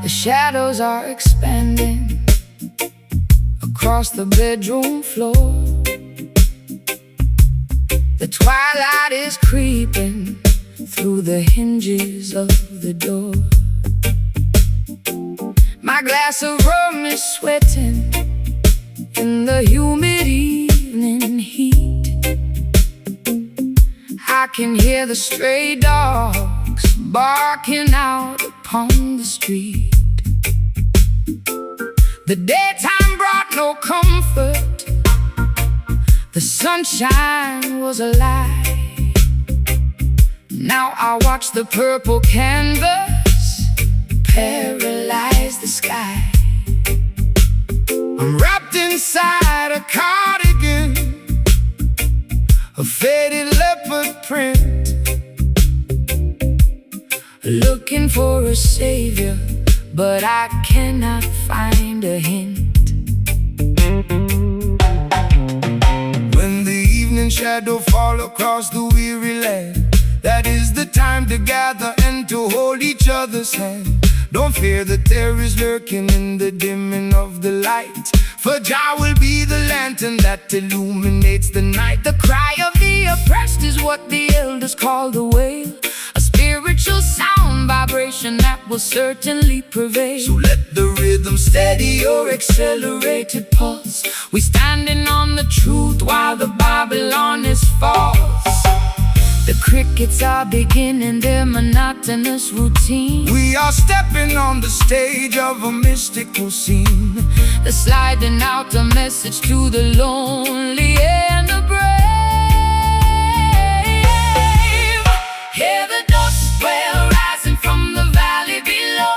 The shadows are expanding across the bedroom floor. The twilight is creeping through the hinges of the door. My glass of rum is sweating in the humid evening heat. I can hear the stray dogs barking out upon the street. The daytime brought no comfort. The sunshine was a lie. Now I watch the purple canvas paralyze the sky. I'm wrapped inside a cardigan, a faded leopard print, looking for a savior, but I cannot find a hint. When the evening shadow fall across the weary land, that is the time to gather and to hold each other's hand. Don't fear that there is lurking in the dimming of the light, for Jah will be the lantern that illuminates the night. The cry of the oppressed is what the elders call the wail, a spiritual sound vibration that will certainly prevail. So let the rhythm steady your accelerated pulse. We standing on the truth while the Babylon is false. The crickets are beginning their monotonous routine. We are stepping on the stage of a mystical scene. They're sliding out a message to the lonely and the brave. Hear the dust well rising from the valley below,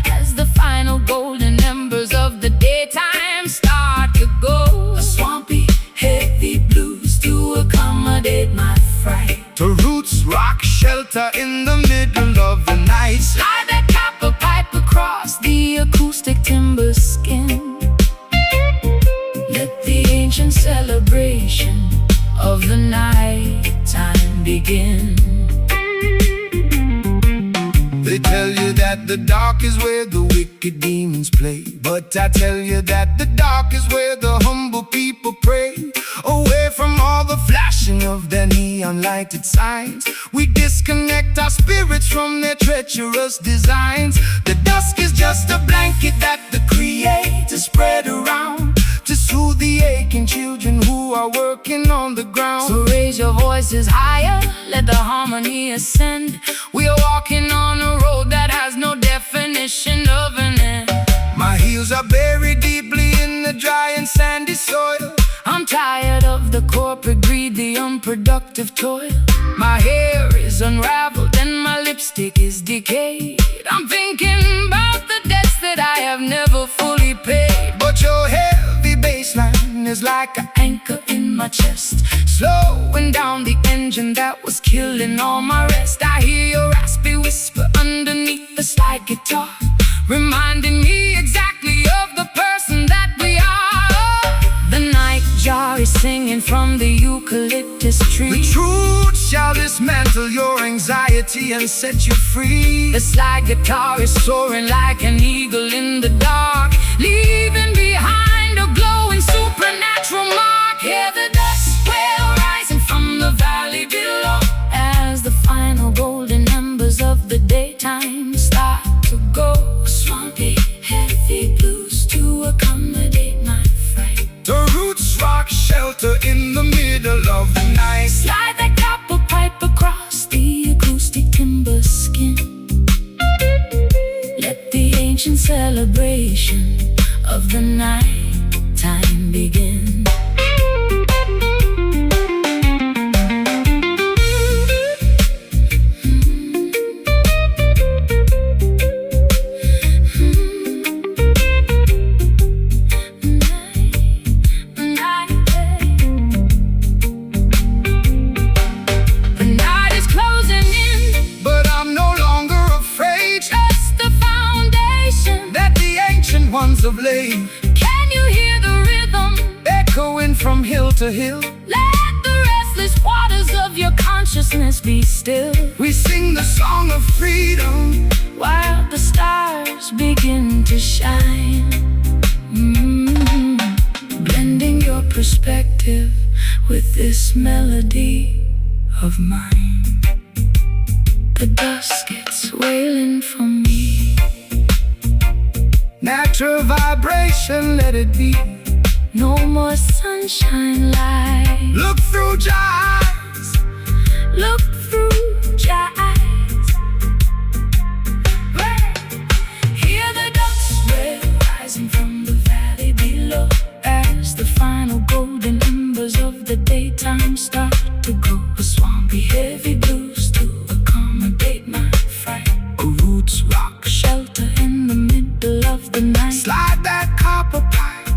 as the final golden embers of the daytime start to go. A swampy, heavy blues to accommodate my fright. The roots rock shelter in the middle of the night. Slide that copper pipe across the acoustic timber skin. Let the ancient celebration of the night time begin. They tell you that the dark is where the wicked demons play, but I tell you that the dark is where the humble people pray. Away from all the flashing of their neon lighted signs, we disconnect our spirits from their treacherous designs. The dusk is just a blanket that the Creator spread around to soothe the aching children who are working on the ground. So raise your voices higher, let the harmony ascend. We are walking on a road that has no definition of an end. My heels are buried deeply in the dry and sandy soil. I'm tired of the corporate greed, the unproductive toil. My hair is unraveled and my lipstick is decayed. I'm thinking about the debts that I have never fully paid. But your heavy bassline is like an anchor in my chest, slowing down the engine that was killing all my rest. I hear your raspy whisper underneath the slide guitar, reminding me exactly of the person that we are. The night jar is singing from the eucalyptus tree. The truth shall dismantle your anxiety and set you free. The slide guitar is soaring like an eagle in the dark, leaving behind a glowing supernatural mark. Hear the dust well rising from the valley below, as the final golden embers of the daytime start to go. Swampy, heavy blues to accommodate my fright. The roots rock shelter in the middle of the night. Slide that copper pipe across the acoustic timber skin. Let the ancient celebration of the night time begin. streets of Lane. Can you hear the rhythm Echoing from hill to hill? Let the restless waters of your consciousness be still, We sing the song of freedom while the stars begin to shine. Blending your perspective with this melody of mine. The dusk gets wailing for me. Natural vibration, let it be. No more sunshine light. Look through your eyes. Look through your eyes. Hear the ducks wail rising from the valley below, as the final golden embers of the daytime start to go. A swampy heavy blues to accommodate my fright. A roots rock, Shelter in the middle of the night. slide that copper pipe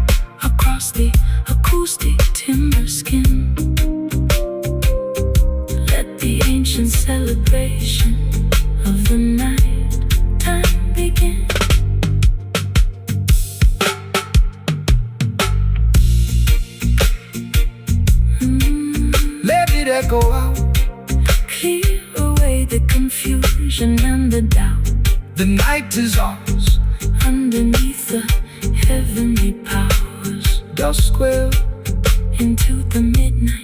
Across the acoustic timber skin. Let the ancient celebration of the night time begin. Let it echo out. Clear away the confusion and the doubt. The night is ours. Underneath the heavenly powers, Dusk will into the midnight.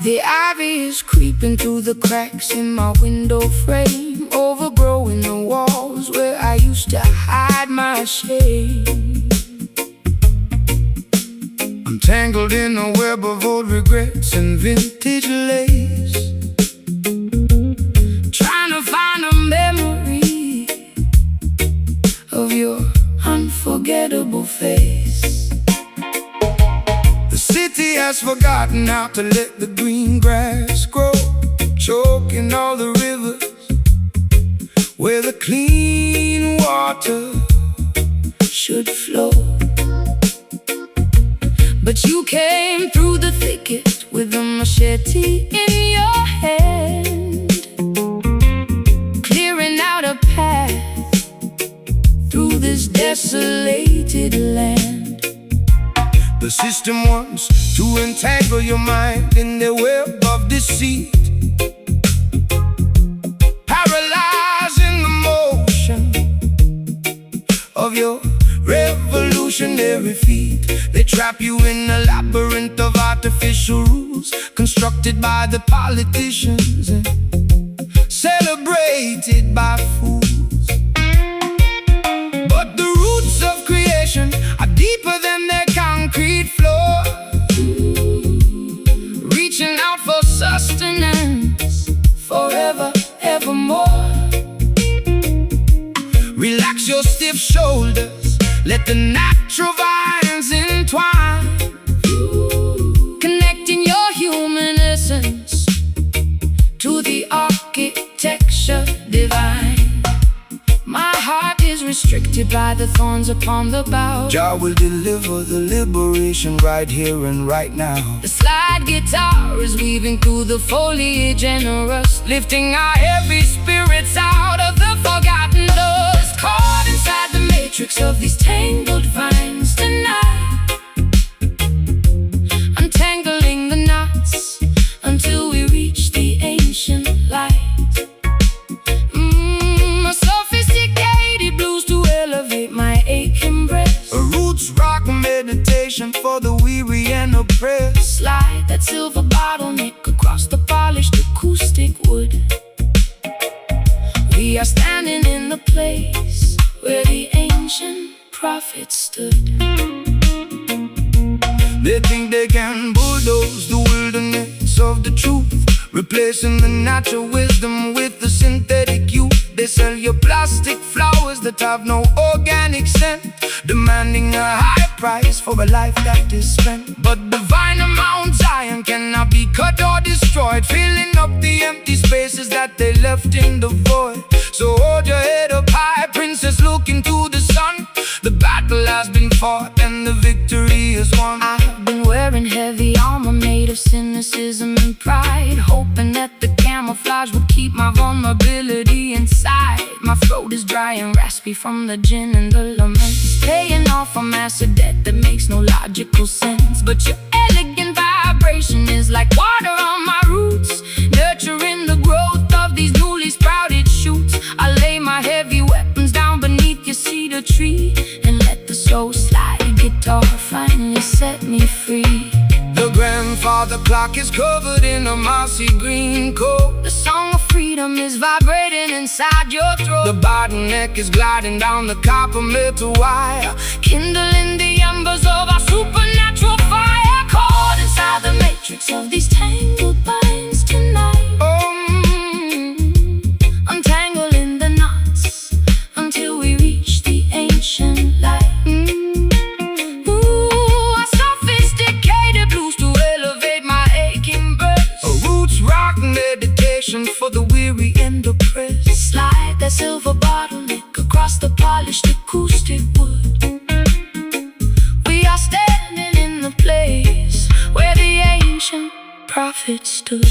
The ivy is creeping through the cracks in my window frame, overgrowing the walls where I used to hide my shame. I'm tangled in a web of old regrets and vintage lace, Trying to find a memory of your unforgettable face. The city has forgotten how to let the green grass grow, choking all the rivers where the clean water Should flow. But you came through the thicket with a machete in your hand, clearing out a path through this desolated land. The system wants to entangle your mind in their web of deceit, paralyzing the motion of your revolutionary feet. They trap you in a labyrinth of artificial rules constructed by the politicians and celebrated by fools. But the roots of creation are deeper than their concrete floor, Reaching out for sustenance forever, evermore. Relax your stiff shoulders, let the natural vines entwine, Connecting your human essence to the architecture divine. My heart is restricted by the thorns upon the bough. Jah will deliver the liberation right here and right now. The slide guitar is weaving through the foliage generous, lifting our heavy spirits out of the forgotten dust. Caught inside the matrix of these tangled vines tonight, untangling the knots until we reach the ancient light. A sophisticated blues to elevate my aching breast. A roots rock meditation for the weary and oppressed. Slide that silver bottleneck across the polished acoustic wood. We are standing in the place where the ancient prophets stood. They think they can bulldoze the wilderness of the truth, replacing the natural wisdom with the synthetic youth. They sell you plastic flowers that have no organic scent, demanding a high price for a life that is spent. But the vine of Mount Zion cannot be cut or destroyed, filling up the empty spaces that they left in the void. So hold your head up high, princess, look into the sun. The battle has been fought and the victory is won. I've been wearing heavy armor made of cynicism and pride, hoping that the camouflage would keep my vulnerability inside. My throat is dry and raspy from the gin and the laments, paying off a massive debt that makes no logical sense. But your elegant vibration is like water on my roots, nurturing the growth of these newly sprouted shoots. I lay my heavy weapons down beneath your cedar tree and let the soul slide guitar finally set me free. The grandfather clock is covered in a mossy green coat. The song of freedom is vibrating inside your throat. The bottleneck is gliding down the copper metal wire, kindling the embers of our supernatural fire. Caught inside the matrix of these tangled vines tonight. Untangling the knots until we reach the ancient light. For the weary and oppressed, slide that silver bottleneck across the polished acoustic wood. We are standing in the place where the ancient prophets stood.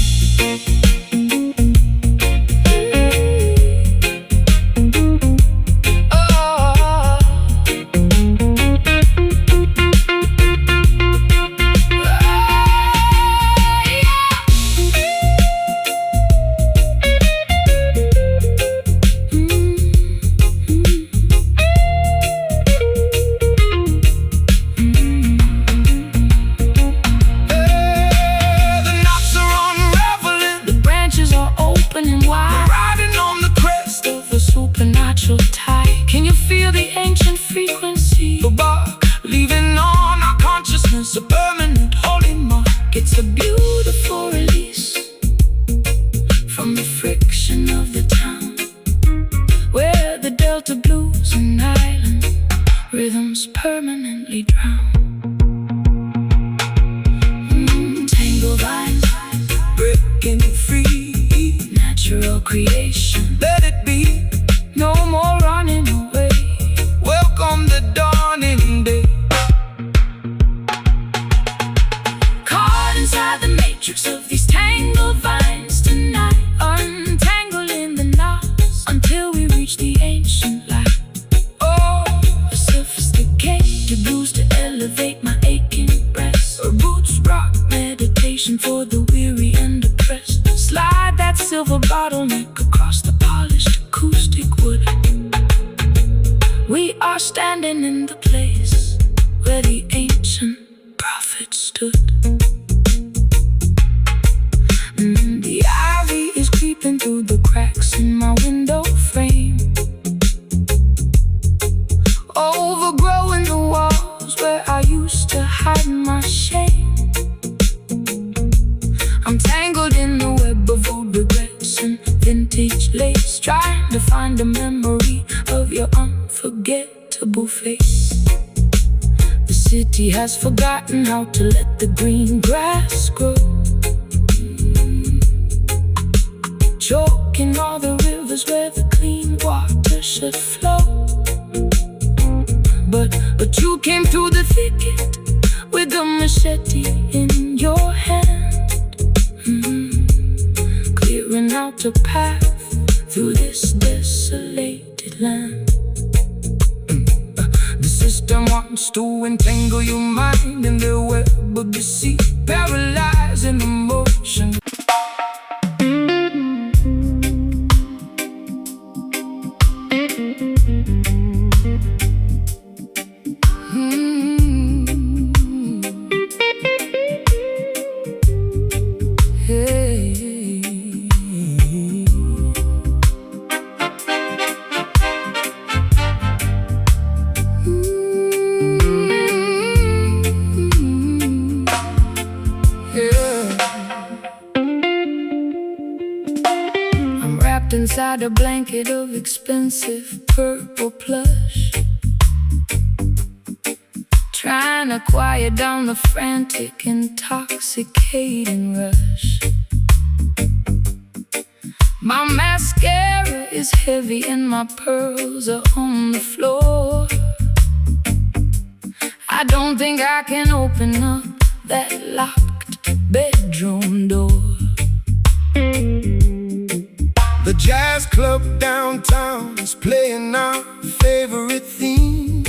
Can you feel the ancient frequency? The bark leaving on our consciousness, a permanent holy mark. It's a beautiful release from the friction of the town, where the Delta blues and island rhythms permanently drown. Tangled vines, breaking free, natural creation. Let it be, no more running away. Welcome the dawning day. Caught inside the matrix of these tangled vines tonight, untangling the knots until we reach the ancient light. Oh, a sophisticated blues to elevate my aching breast, her boots rock meditation for the weary and oppressed. Slide that silver bottleneck across the polished acoustic wood. We are standing in the place where the ancient prophets stood. The ivy is creeping through the cracks in my window frame, overgrowing the walls where I used to hide my shame. I'm tangled in the web of old regrets and vintage lace, trying to find a memory of your unforgettable face. The city has forgotten how to let the green grass grow, choking all the rivers where the clean water should flow. But you came through the thicket with a machete in your hand, clearing out a path through this desolated land. The system wants to entangle your mind in their web of deceit, paralyzing emotion. inside a blanket of expensive purple plush, trying to quiet down the frantic, intoxicating rush. My mascara is heavy and my pearls are on the floor. I don't think I can open up that locked bedroom door. The jazz club downtown is playing our favorite theme,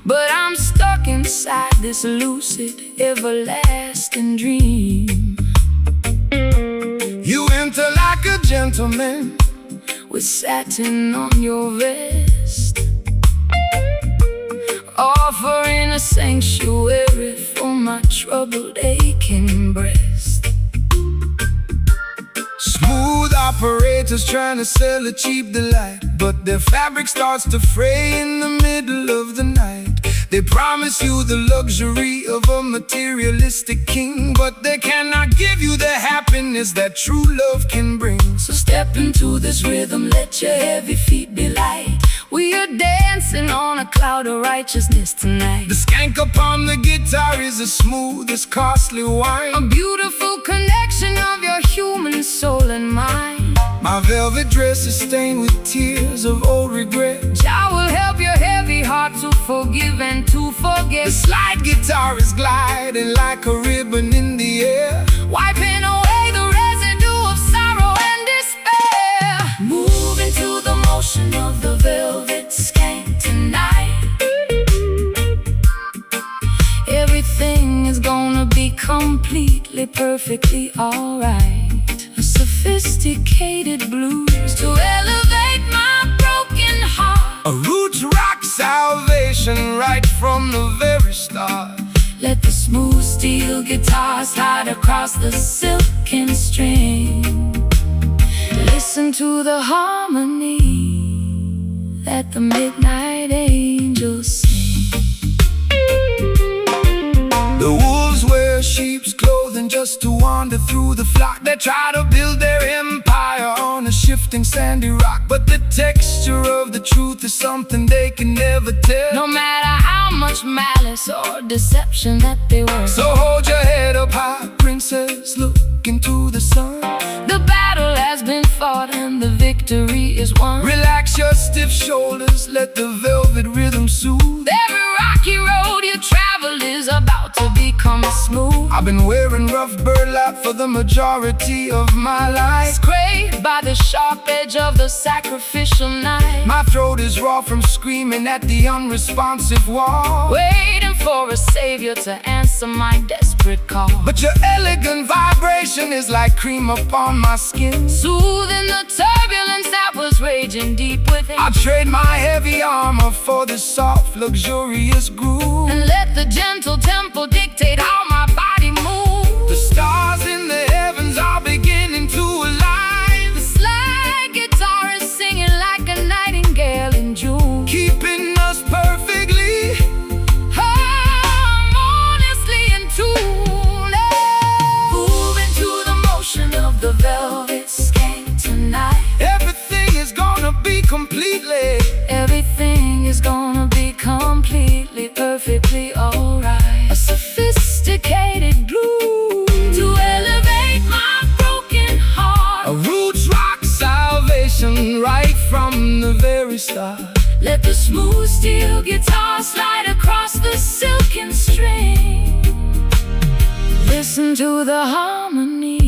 but I'm stuck inside this lucid, everlasting dream. You enter like a gentleman with satin on your vest, offering a sanctuary for my troubled, aching breast. Smooth operators trying to sell a cheap delight, but their fabric starts to fray in the middle of the night. They promise you the luxury of a materialistic king, but they cannot give you the happiness that true love can bring. So step into this rhythm, let your heavy feet be light. We are dancing on a cloud of righteousness tonight. The skank upon the guitar is as smooth as costly wine, a beautiful connection of your human soul and mind. My velvet dress is stained with tears of old regret. Jah will help your heavy heart to forgive and to forget. The slide guitar is gliding like a ribbon in the air, wiping away the residue of sorrow and despair. Move into the motion of the velvet skank tonight. Everything is gonna be completely, perfectly alright. A sophisticated blues to elevate my broken heart, a roots rock salvation right from the very start. Let the smooth steel guitar slide across the silken string. Listen to the harmony that the midnight angels sing. The wolves wear sheep's clothing just to wander through the flock. They try to build their empire on a shifting sandy rock, but the texture of the truth is something they can never tell, no matter how much malice or deception that they were. So hold your head up high, princess, look into the sun. The battle has been fought and the victory is won. Relax your stiff shoulders, let the velvet rhythm soothe. Every rocky road you travel is about to become smooth. I've been wearing rough burlap for the majority of my life, scraped by the sharp edge of the sacrificial knife. My throat is raw from screaming at the unresponsive wall, waiting for a savior to answer my desperate call. But your elegant vibration is like cream upon my skin, soothing the turbulence that was raging deep within. I trade my heavy armor for this soft, luxurious groove, and let the gentle tempo dictate how my body moves. The stars in the heavens are beginning to align. The slide guitar is singing like a nightingale in June, keeping us perfectly, harmoniously in tune. Move into the motion of the velvet skank tonight. Everything is gonna be completely, everything is gonna be completely, perfectly alright. A sophisticated blues to elevate my broken heart, a roots rock salvation right from the very start. Let the smooth steel guitar slide across the silken string. Listen to the harmony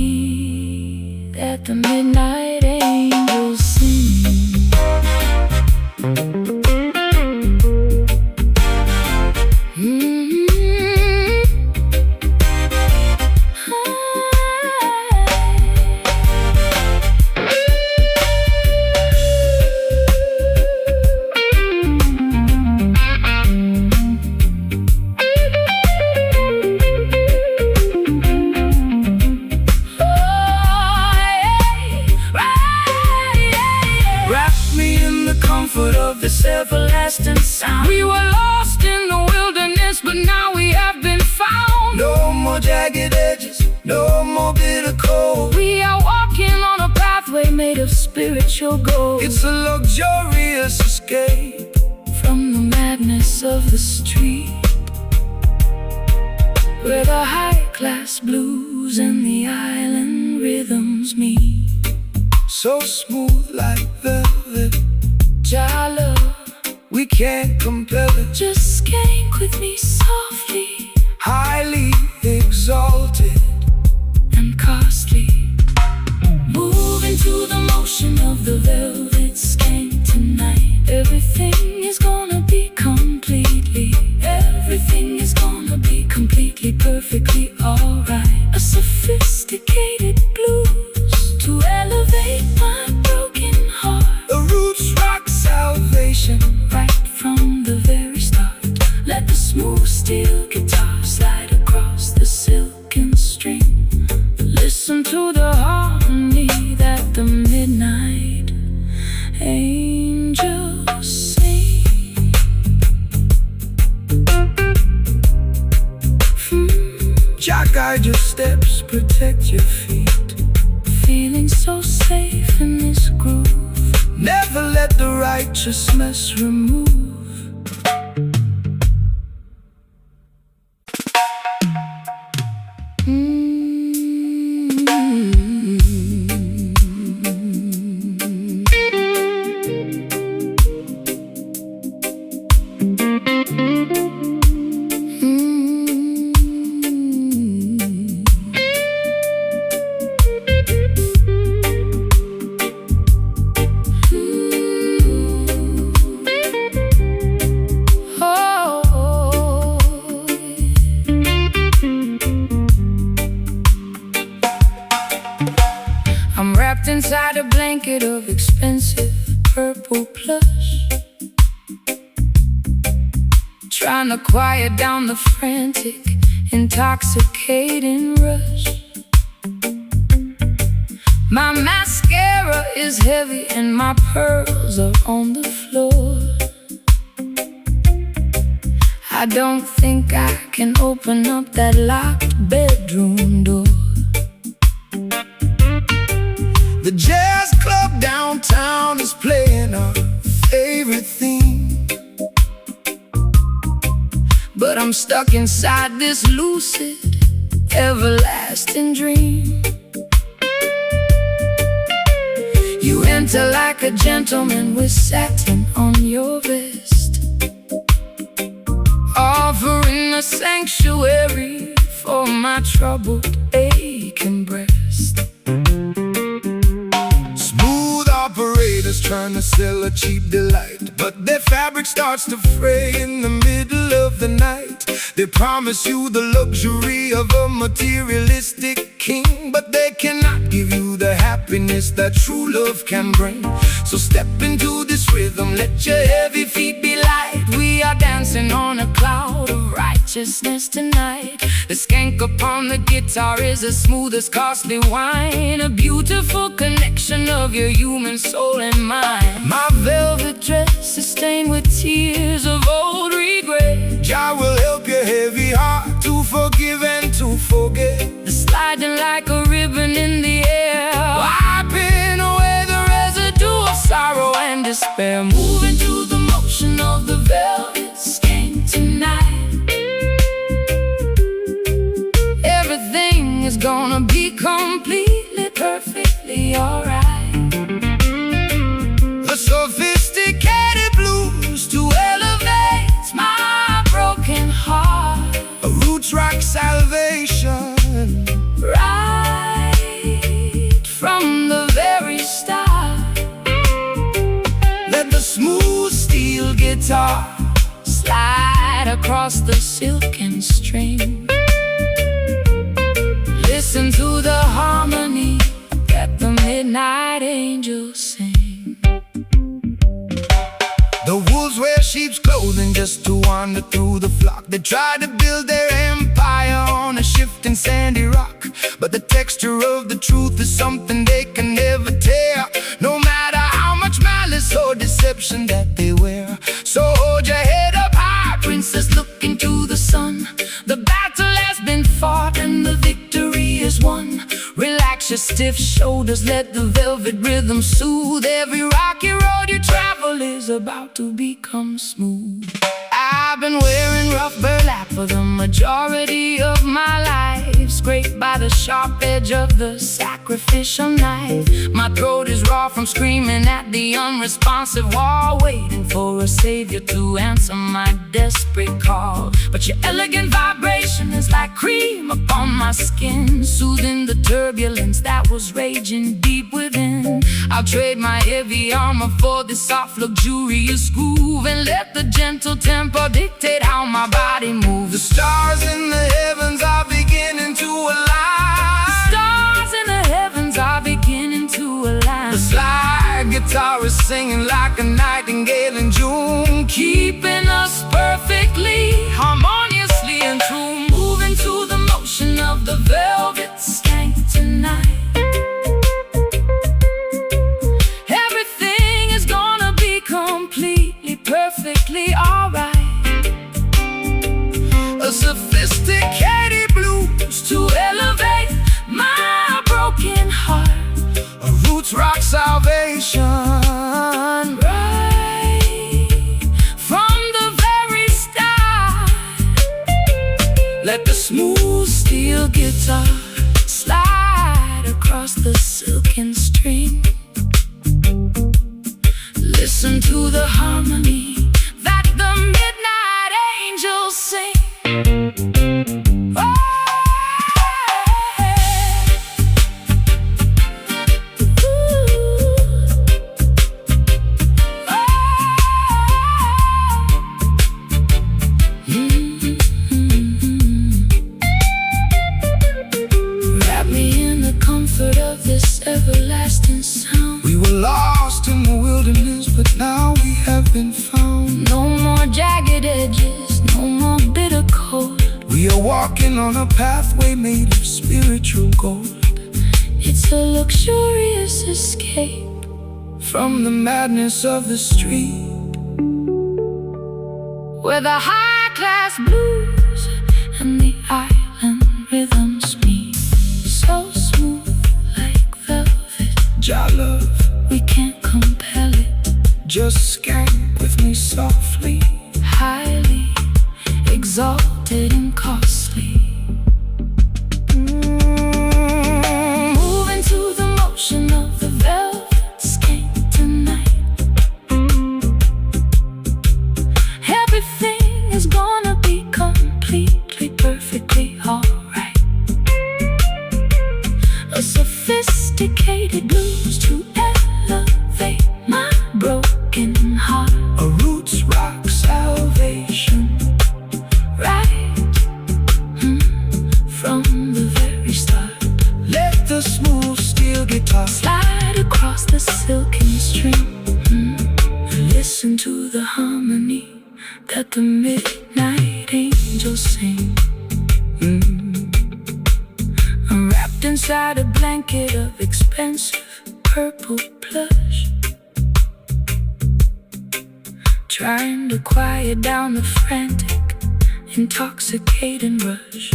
that the midnight angels sing. This everlasting sound. We were lost in the wilderness, but now we have been found. No more jagged edges, no more bitter cold. We are walking on a spiritual goal. It's a luxurious escape from the madness of the street, where the high-class blues and the island rhythms meet. So smooth like velvet, Jala, we can't compel it. just skank with me softly, Highly exalted and costly. Moving to the motion of the velvet skank tonight. Everything is gonna be completely, everything is gonna be completely, perfectly alright. A sophisticated blues to elevate my broken heart. a roots rock salvation. Right from the very start, let the smooth steel guitar slide across the silken string. Listen to the harmony that the midnight angels sing. Jah guide your steps, protect your feet. Feeling so safe in this groove. Never let the righteousness remove. I'm wrapped inside a blanket of expensive purple plush, trying to quiet down the frantic, intoxicating rush. My mascara is heavy and my pearls are on the floor. I don't think I can open up that locked bedroom door. The jazz club downtown is playing our favorite theme, but I'm stuck inside this lucid, everlasting dream. You enter like a gentleman with satin on your vest, offering a sanctuary for my troubled, aching breast. Smooth operators trying to sell a cheap delight, but their fabric starts to fray in the middle of the night. They promise you the luxury of a materialistic king, but they cannot give you the happiness that true love can bring. So step into this rhythm, let your heavy feet be light. We are dancing on a cloud of righteousness tonight. The skank upon the guitar is as smooth as costly wine, a beautiful connection of your human soul and mind. My velvet dress is stained with tears of old regret. Jah will help your heavy heart to forgive and to forget. The sliding like a ribbon in the air, wiping away the residue of sorrow and despair. Moving to the motion of the velvet skank tonight. Everything is gonna be completely, perfectly alright. A sophisticated blues to elevate my broken heart, a roots rock salvation. Right from the very start, let the smooth steel guitar slide across the silken string. Listen to the harmony that the midnight angels sing. The wolves wear sheep's clothing just to wander through the flock. They try to build their empire on a shifting sandy rock, but the texture of the truth is something they can never tear, no matter how much malice or deception that they wear. So hold your head up high, princess, look into the sun. The battle has been fought and the victory is won. Relax your stiff shoulders, let the velvet rhythm soothe. Every rocky road you travel is about to become smooth. I've been wearing rough burlap for the majority of my life, scraped by the sharp edge of the sacrificial knife. My throat is raw from screaming at the unresponsive wall, waiting for a savior to answer my desperate call. But your elegant vibration is like cream upon my skin, soothing the turbulence that was raging deep within. I'll trade my heavy armor for this soft, luxurious groove, and let the gentle tempo dictate how my body moves. The stars in the heavens are beginning to align. The stars in the heavens are beginning to align. The slide guitar is singing like a nightingale in June, keeping us perfectly, harmoniously in tune. Moving to the motion of the velvet skank tonight. Everything is gonna be completely, perfectly alright. A sophisticated blues to elevate my broken heart. A roots rock salvation, right from the very start. Let the smooth steel guitar slide across the silken string. Listen to the harmony that the midnight angels sing. Wrap me in the comfort of this everlasting sound. We were lost in the wilderness, but now we have been found. No more jagged edges, no more bitter cold. We are walking on a pathway made of spiritual gold. It's a luxurious escape from the madness of the street, where the high-class blues and the island rhythms meet. So smooth like velvet, Jah love, we can't compel it. just skank with me softly. Highly exalted and costly. Moving to the motion of the velvet skank tonight. Everything is gonna be completely, perfectly alright. A sophisticated blues to elevate my broken heart. A roots rock salvation, Right from the very start. let the smooth steel guitar Slide across the silken string. Listen to the harmony that the midnight angels sing. I'm wrapped inside a blanket of expensive purple plush, trying to quiet down the frantic, intoxicating rush.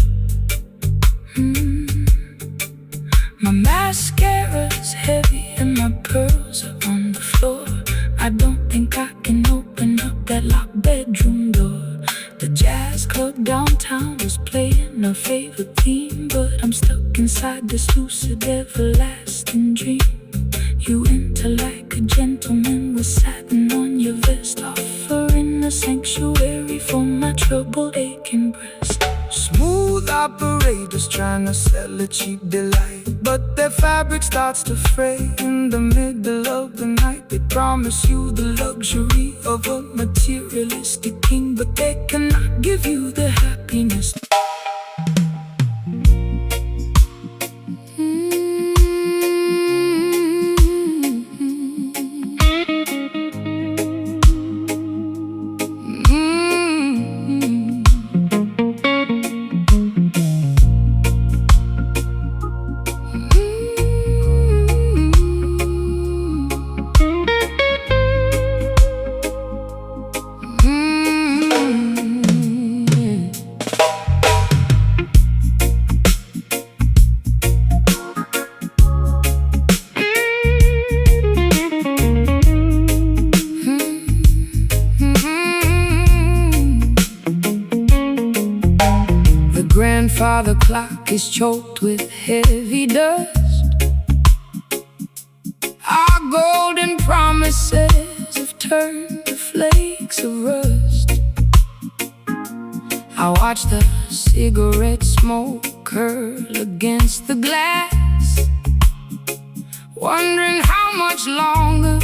My mascara's heavy and my pearls are on the floor. I don't think I can open up that locked bedroom door. The jazz club downtown was playing our favorite theme, but I'm stuck inside this lucid, everlasting dream. You enter like a gentleman with satin on your vest, offering a sanctuary for my troubled, aching breast. Smooth operators trying to sell a cheap delight, but their fabric starts to fray in the middle of the night. They promise you the luxury of a materialistic king, but they cannot give you the happiness. while the clock is choked with heavy dust. Our golden promises have turned to flakes of rust. I watch the cigarette smoke curl against the glass, wondering how much longer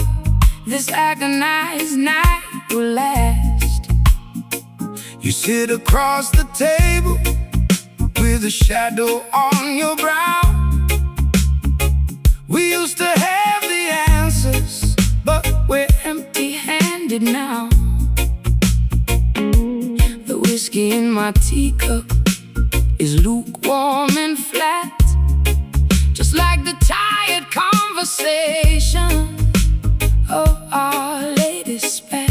this agonized night will last. You sit across the table with a shadow on your brow. We used to have the answers, but we're empty-handed now. The whiskey in my teacup is lukewarm and flat, just like the tired conversation of our latest spat.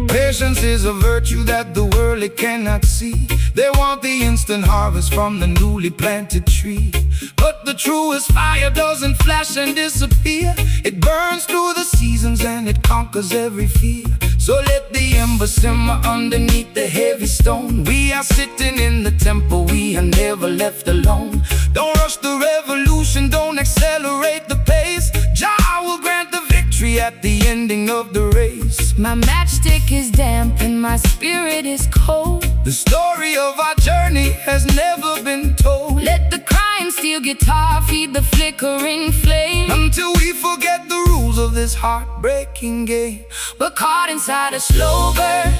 Patience is a virtue that the world it cannot see. They want the instant harvest from the newly planted tree, but the truest fire doesn't flash and disappear. It burns through the seasons and it conquers every fear. So let the ember simmer underneath the heavy stone. We are sitting in the temple, we are never left alone. Don't rush the revolution, don't accelerate the pace. Jah will grant the victory at the ending of the race. My matchstick is damp and my spirit is cold. The story of our journey has never been told. Let the crying steel guitar feed the flickering flame, until we forget the rules of this heartbreaking game. We're caught inside a slow burn,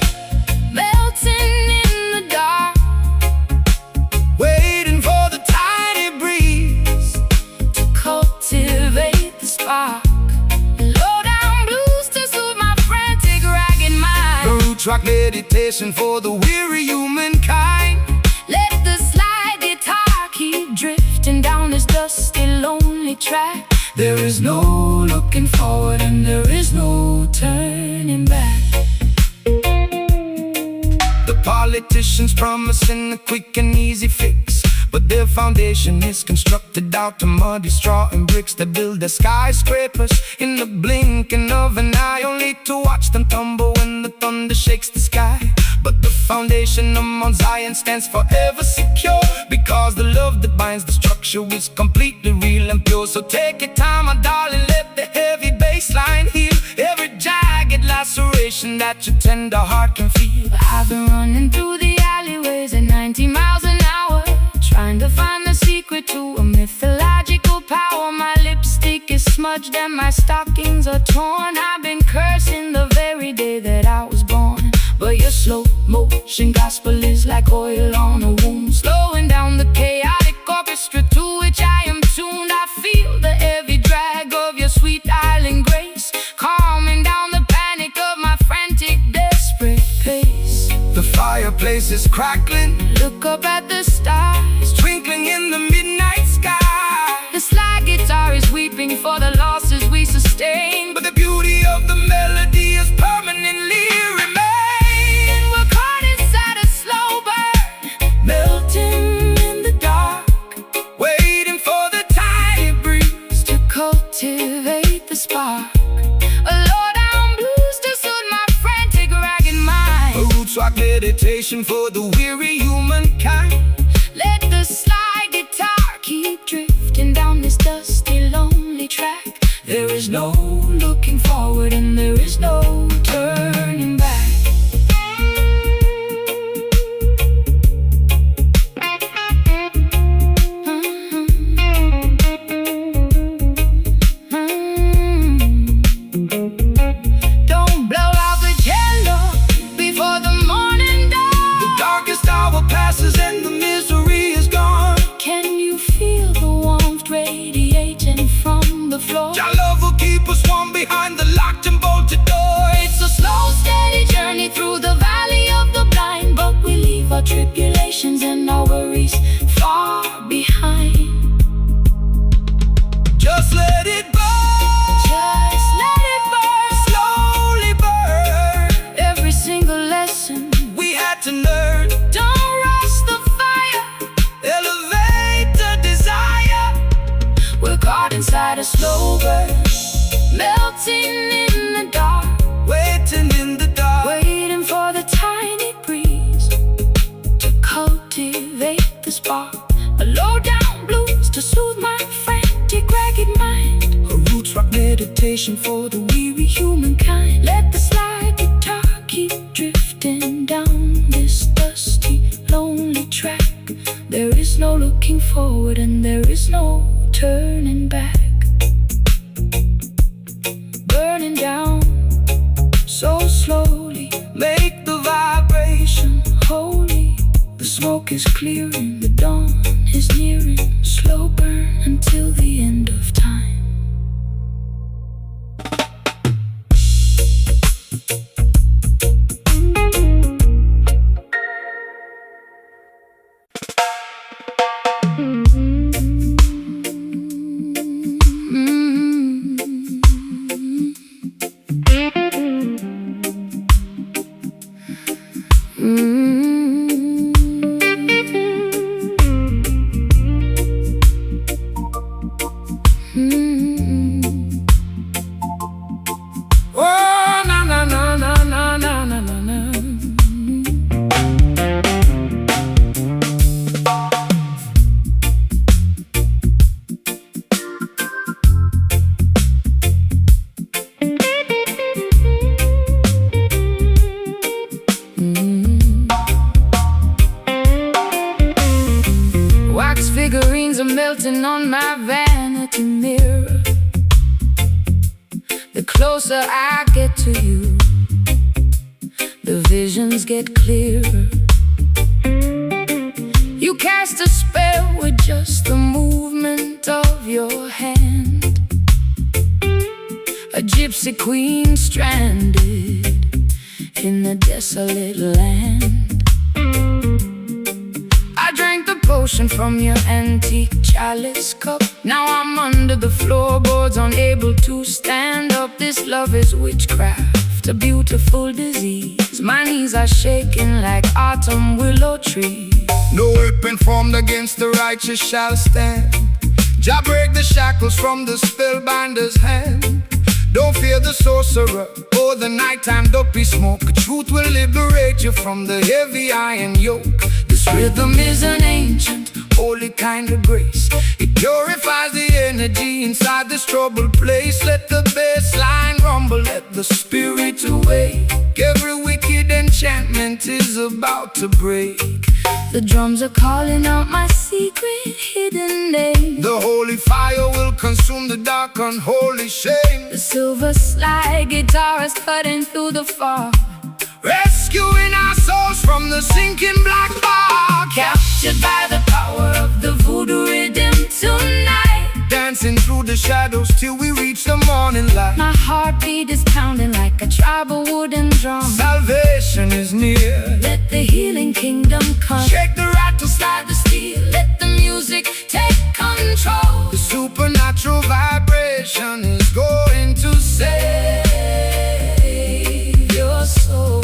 melting in the dark, waiting for the tiny breeze to cultivate the spark. Low-down blues to soothe my frantic, ragged mind. The roots rock meditation for the weary humankind. Let the slide guitar keep drifting down this dusty, lonely track. There is no looking forward and there is no turning back. The politicians promising a quick and easy fix, but their foundation is constructed out of muddy straw and bricks that build their skyscrapers in the blinking of an eye, only to watch them tumble when the thunder shakes the sky. But the foundation of Mount Zion stands forever secure, because the love that binds the structure is completely real and pure. So take your time, my darling, let the heavy bass line heal every jagged laceration that your tender heart can feel. I've been running through the alleyways at 90 miles an hour, trying to find the secret to a mythological power. My lipstick is smudged and my stockings are torn. I've been cursing the very day that I was born, but your slow motion gospel is like oil on a wound, slowing down the chaotic orchestra to which I am tuned. I feel the heavy drag of your sweet island grace, calming down the panic of my frantic, desperate pace. The fireplace is crackling, look up at the stars twinkling in the midnight sky. The slide guitar is weeping for the losses we sustained, but the beauty of the melody is permanently remain. We're caught inside a slow burn, melting in the dark, waiting for the tiny breeze to cultivate the spark. A low-down blues to soothe my frantic, ragged mind. A roots rock meditation for the weary humankind. Let the slide guitar keep drifting down this dusty, lonely track. There is no looking forward and there is no turning back. Don't blow out the candle before the morning dawn. The darkest hour passes and the misery is gone. Can you feel the warmth radiating from the floor? Your love will keep us warm behind the locked and bolted door. It's a slow, steady journey through the valley of the blind, but we leave our tribulations and our worries far behind. Just let it burn, just let it burn, slowly burn. Every single lesson we had to learn. Don't rush the fire, elevate the desire. We're caught inside a slow burn, melting in the dark, waiting in the dark, waiting for the tiny breeze to come. the spark. A low-down blues to soothe my frantic, ragged mind. A roots rock meditation for the weary humankind. Let the slide guitar keep drifting down this dusty, lonely track. There is no looking forward and there is no turning back. Burning down so slowly, make the vibration holy. The smoke is clearing, the dawn is nearing. Slow burn until the end of time. Figurines are melting on my vanity mirror. The closer I get to you, the visions get clearer. You cast a spell with just the movement of your hand. A gypsy queen stranded in a desolate land. I drank the potion from your antique chalice cup. Now I'm under the floorboards, unable to stand up. This love is witchcraft, a beautiful disease. My knees are shaking like autumn willow trees. No weapon formed against the righteous shall stand. Jah break the shackles from the spellbinder's hand. Don't fear the sorcerer or the nighttime dopey smoke. Truth will liberate you from the heavy iron yoke. This rhythm is an ancient, holy kind of grace. It purifies the energy inside this troubled place. Let the bass line rumble, let the spirit awake. Every wicked enchantment is about to break. The drums are calling out my secret hidden name. The holy fire will consume the dark unholy shame. The silver slide guitar is cutting through the fog, rescuing our souls from the sinking black bar. captured by the power of the voodoo rhythm tonight. Dancing through the shadows till we reach the morning light. My heartbeat is pounding like a tribal wooden drum. Salvation is near. Let the healing kingdom come. Shake the rattle, Slide the steel, let the music take control. the supernatural vibration is going to save Your soul.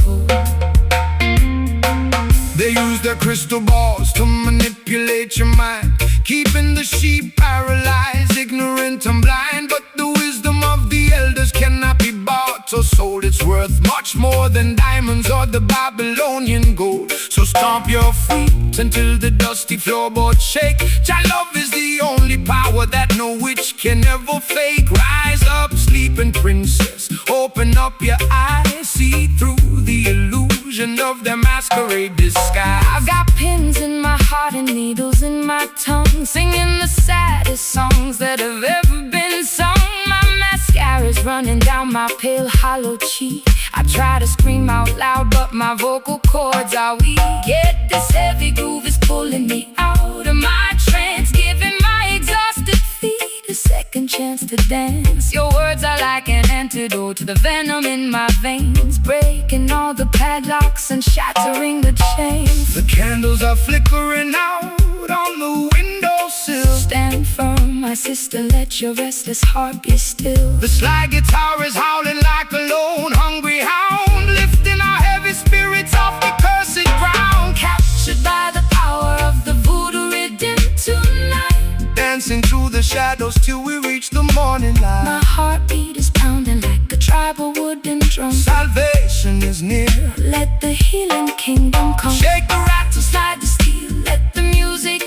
They use their crystal balls to manipulate your mind, keeping the sheep paralyzed, ignorant and blind. But the wisdom of the elders cannot be bought or sold. It's worth much more than diamonds or the Babylonian gold. So stomp your feet until the dusty floorboards shake. Jah love is the only power that no witch can ever fake. Rise up, sleeping princess, open up your eyes, see through the illusion of their masquerade disguise. I've got pins in my heart and needles in my tongue, singing the saddest songs that have ever been sung. My mascara's running down my pale hollow cheek. I try to scream out loud, but my vocal cords are weak. Yet this heavy groove is pulling me out of my trance, giving my exhausted feet a second chance to dance. Your words are like an antidote to the venom in my veins, breaking all the padlocks and shattering the chains. The candles are flickering out on the windowsill. Stand firm, my sister, let your restless heart be still. The slide guitar is howling like a lone hungry hound, lifting our heavy spirits off the cursed ground. Captured by the power of the voodoo rhythm tonight. Dancing through the shadows till we reach the morning light. My heartbeat is pounding like a tribal wooden drum. Salvation is near. Let the healing kingdom come. Shake the rattle, Slide the steel, let the music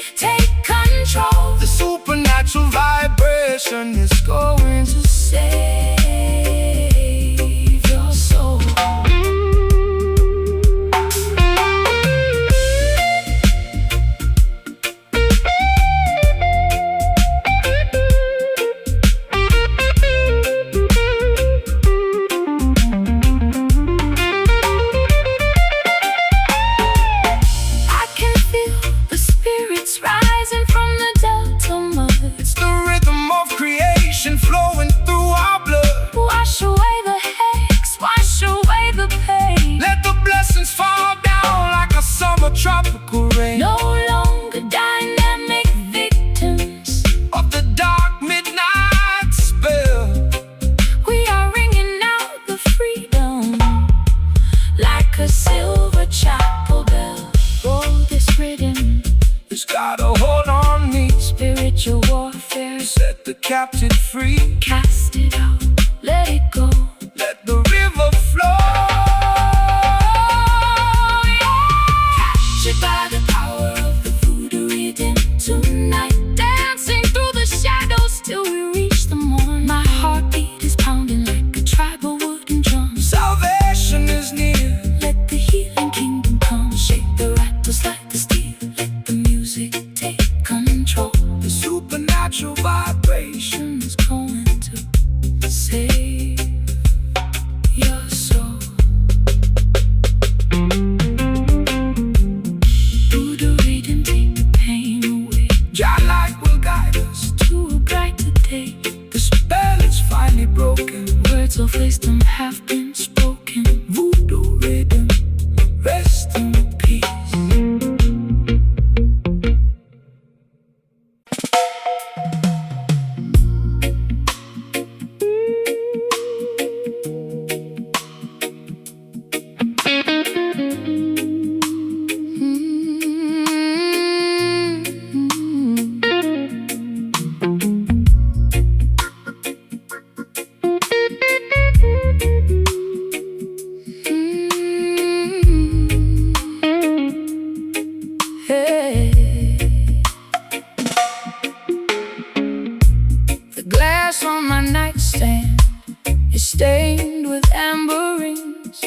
It's got a hold on me. Spiritual warfare, Set the captive free. cast it out, let it go. Let the river flow. Captured by the power of the voodoo rhythm tonight, dancing through the shadows till we reach the morn. My heartbeat is pounding like a tribal wooden drum. Salvation is near. Let the healing kingdom come. Shake the rattles like the steel. Let the music take control. The supernatural vibration. Is going to save your soul. Voodoo rhythm, take the pain away Jah light will guide us. to a brighter day. The spell is finally broken. Words of wisdom have been spoken. Voodoo rhythm, rest in peace. Hey. The glass on my nightstand is stained with amber rings.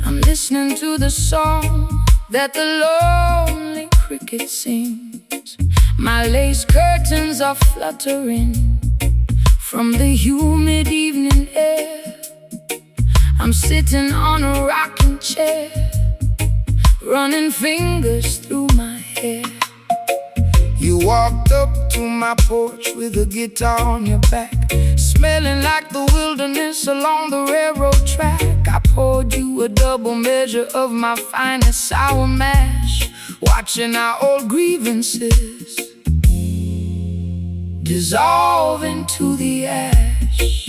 I'm listening to the song that the lonely cricket sings. My lace curtains are fluttering from the humid evening air. I'm sitting on a rocking chair, running fingers through my hair. You walked up to my porch with a guitar on your back, smelling like the wilderness along the railroad track. I poured you a double measure of my finest sour mash, watching our old grievances dissolve into the ash.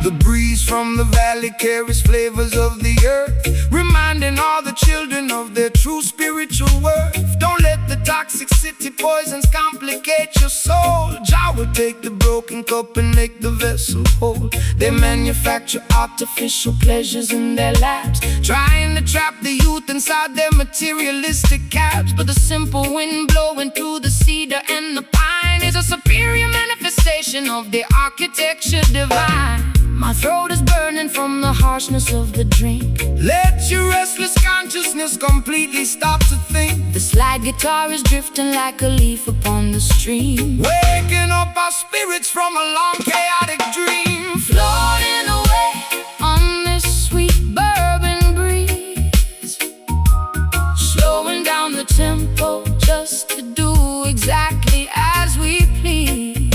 The breeze from the valley carries flavors of the earth, reminding all the children of their true spiritual worth. Don't let the toxic city poisons complicate your soul. Jah will take the broken cup and make the vessel whole. They manufacture artificial pleasures in their labs, trying to trap the youth inside their materialistic cabs. But the simple wind blowing through the cedar and the pine is a superior manifestation of the architecture divine. My throat is burning from the harshness of the drink. Let your restless consciousness completely stop to think. The slide guitar is drifting like a leaf upon the stream, Waking up our spirits from a long chaotic dream. floating away on this sweet bourbon breeze, slowing down the tempo just to do exactly as we please.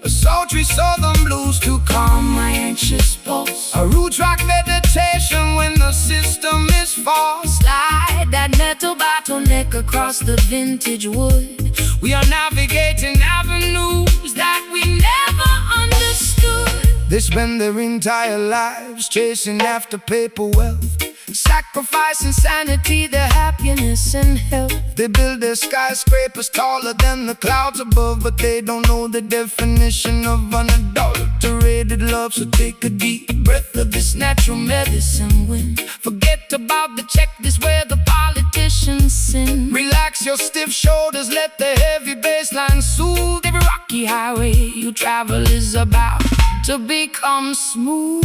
A sultry southern blues to calm my anxious pulse. A root rock meditation when the system is false. Slide that metal bottleneck across the vintage wood. We are navigating avenues that we never understood. They spend their entire lives chasing after paper wealth, Sacrificing sanity, their happiness and health. They build their skyscrapers taller than the clouds above, but they don't know the definition of unadulterated love. So take a deep breath of this natural medicine wind. Forget about the checklist where the politicians sin. Relax your stiff shoulders, let the heavy bass line soothe. Every rocky highway you travel is about to become smooth.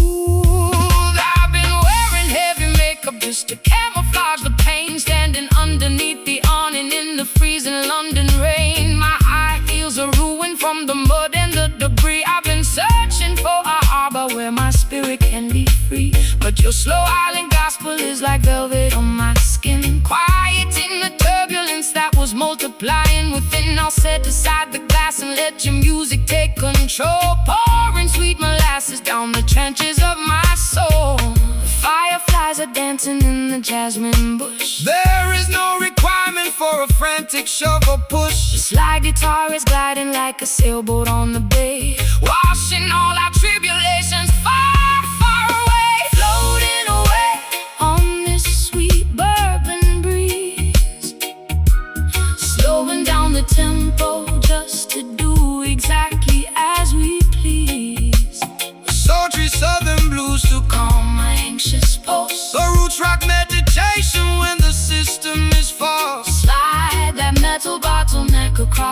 I've been wearing heavy makeup just to camouflage the pain, standing underneath the awning in the freezing London rain. My high heels are ruined from the mud and the debris. I've been searching for a harbor where my spirit can be free, but your slow island gospel is like velvet on my skin, quieting the turbulence that was multiplying within. I'll set aside the glass and let your music take control, pouring sweet molasses down the trenches of my soul. Fireflies are dancing in the jasmine bush. There is no requirement for a frantic shove or push. The slide guitar is gliding like a sailboat on the bay, Washing all our tribulations far, far away. floating away on this sweet bourbon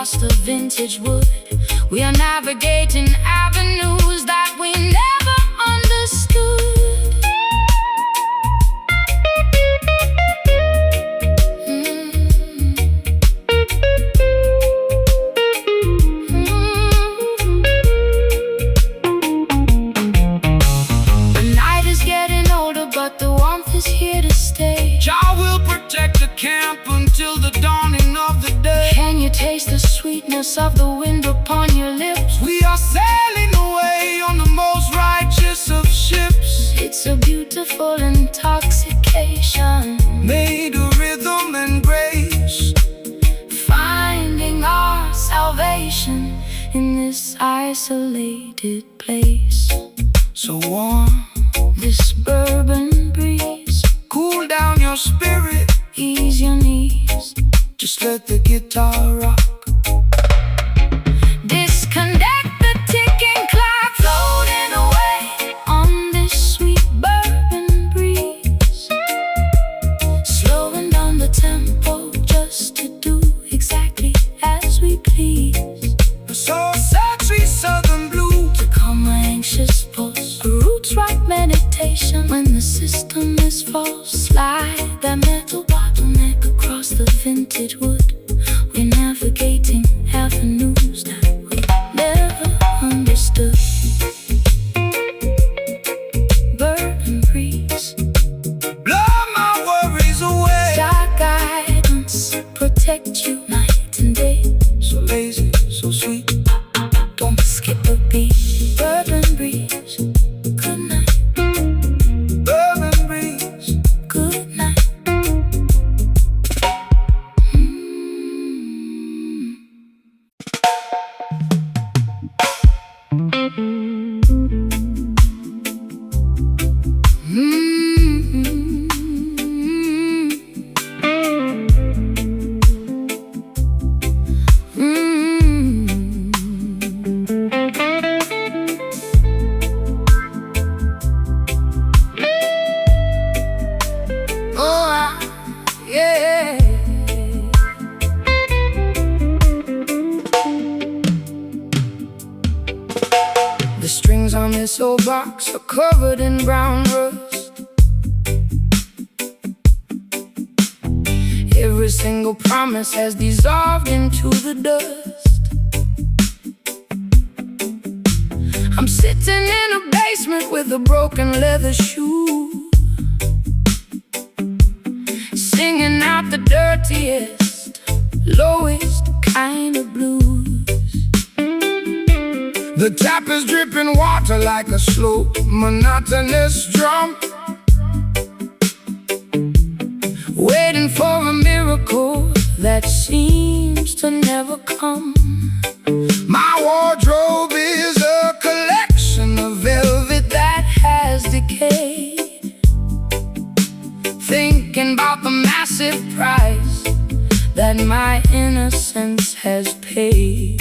across the vintage wood. We are navigating avenues that we never understood. The night is getting older, but the warmth is here to stay. Jah will protect the camp until the dawning of the day. Can you taste the sweetness of the wind upon your lips? We are sailing away on the most righteous of ships. It's a beautiful intoxication, Made of rhythm and grace. finding our salvation in this isolated place. So warm, This bourbon breeze, cool down your spirit. ease your knees, Just let the guitar rock. disconnect the ticking clock, floating away on this sweet bourbon breeze, slowing down the tempo just to do exactly as we please. So sultry southern blue, To calm my anxious pulse, a roots rock meditation. When the system is false, slide that metal bottleneck across the vintage wood. We're navigating avenues that we never understood. Bourbon breeze, blow my worries away. Jah guidance, protect you night and day. So lazy, so sweet. Don't skip a beat. Bourbon breeze, good night, Bourbon breeze, good night. yeah. The strings on this old box are covered in brown rust. Every single promise has dissolved into the dust. I'm sitting in a basement with a broken leather shoe, singing out the dirtiest, lowest kind of blues. The tap is dripping water like a slow, monotonous drum, waiting for a miracle that seems to never come. My wardrobe is a collection of velvet that has decayed, thinking about the massive price that my innocence has paid.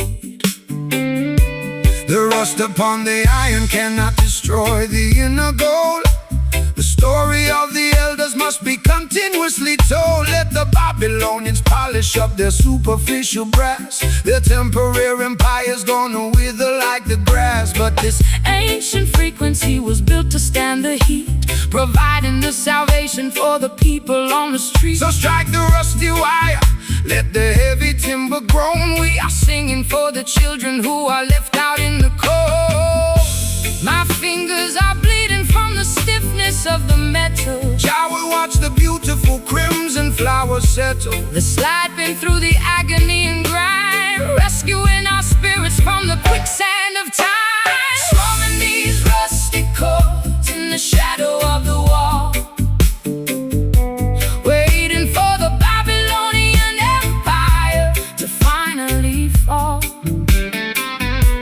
The rust upon the iron cannot destroy the inner gold. The story of the elders must be continuously told. Let the Babylonians polish up their superficial brass. Their temporary empire's gonna wither like the grass. But this ancient frequency was built to stand the heat, providing the salvation for the people on the street. So strike the rusty wire, let the heavy timber groan. We are singing for the children who are left out in the cold. My fingers are bleeding from the stiffness of the metal. Jah will watch the beautiful crimson flowers settle. The slide been through the agony and grind, rescuing our spirits from the quicksand of time. Strumming these rusty chords in the shadow of the wall, waiting for the Babylonian Empire to finally fall.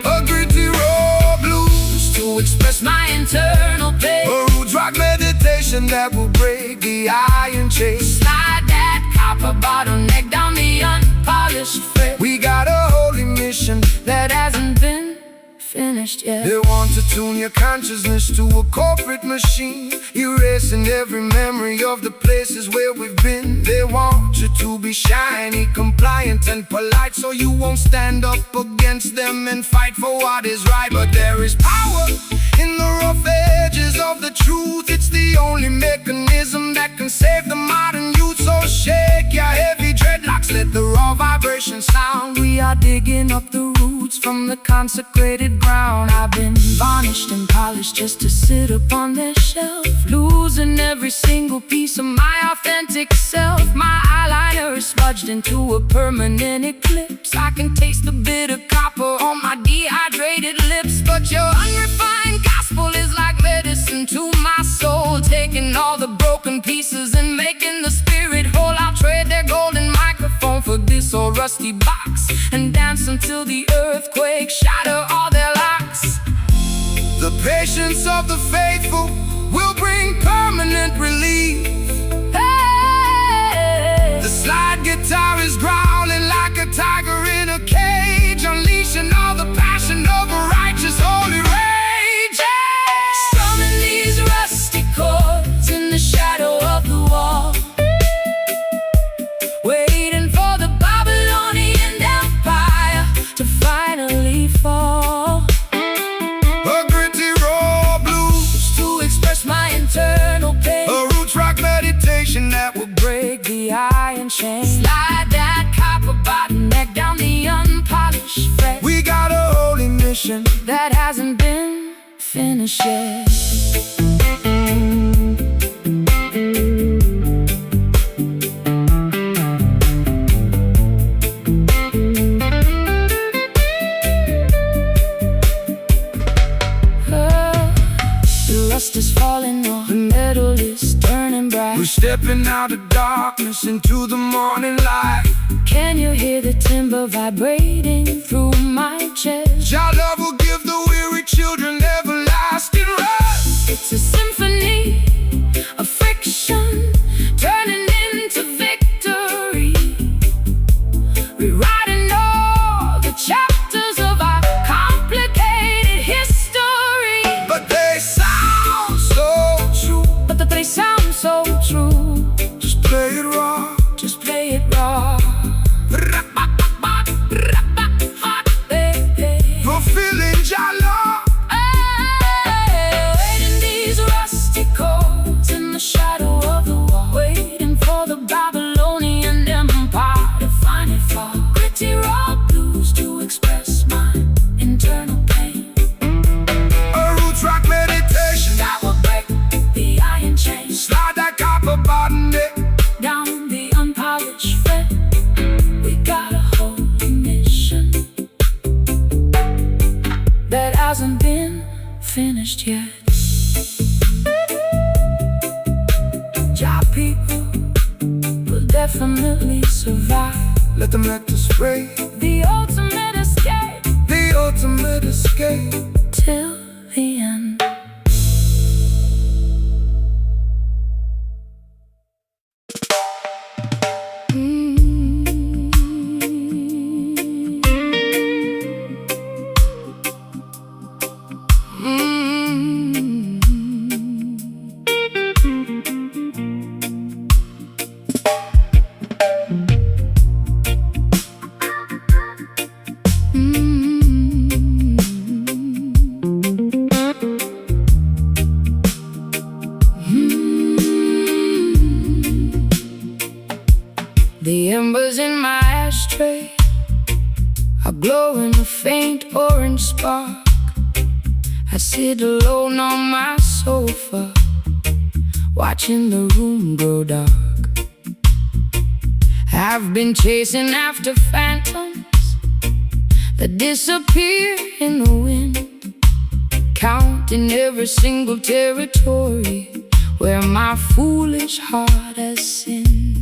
A gritty raw blues to express my internal pain. A roots rock meditation that will break the iron chain. Slide that copper bottleneck down the unpolished frame. We got a holy mission that hasn't been finished yet. They want to tune your consciousness to a corporate machine, erasing every memory of the places where we've been. They want culture to be shiny, compliant and polite, so you won't stand up against them and fight for what is right. But there is power in the rough edges of the truth. It's the only mechanism that can save the modern youth. So shake your heavy dreadlocks, let the raw vibration sound. We are digging up the roots from the consecrated ground. I've been varnished and polished just to sit upon their shelf, losing every single piece of my authentic self. My eyeliner is smudged into a permanent eclipse. I can taste the bitter copper on my dehydrated lips. But your unrefined gospel is like medicine to my soul, taking all the broken pieces and making the spirit whole. I'll trade their golden microphone for this old rusty box, and dance until the earthquake shatter all their locks. The patience of the faithful will bring permanent relief. Hey! The slide guitar is growling like a tiger in a cage, unleashing all the passion of a righteous holy rage. Hey! Strumming these rusty chords in the shadow of the wall, waiting for the Babylonian Empire to finally fall. A gritty raw blues to express my internal pain, a roots rock meditation that will break the iron chain. Slide that copper bottleneck down the unpolished fret. We got a holy mission that hasn't been finished yet. Is falling on, the metal is turning bright. We're stepping out of darkness into the morning light. Can you hear the timber vibrating through my chest? Your love will give the weary children everlasting rest. It's a symphony of friction turning into victory, rewriting all the chapters of our complicated history. But they sound so true. Just play it raw. Just play it raw. Fulfilling your law. Waiting these rusty chords in the shadow of the wall, waiting for the Babylonian Empire to finally fall. Gritty raw blues to express my internal pain. A roots rock meditation that will break the iron chain. Slide that copper bottleneck down the unpolished fret. We got a holy mission that hasn't been finished yet. Job people will definitely survive. Let them let us spray. The ultimate escape. The ultimate escape. Till the end. The embers in my ashtray are glowing a faint orange spark. I sit alone on my sofa, watching the room grow dark. I've been chasing after phantoms that disappear in the wind, counting every single territory where my foolish heart has sinned.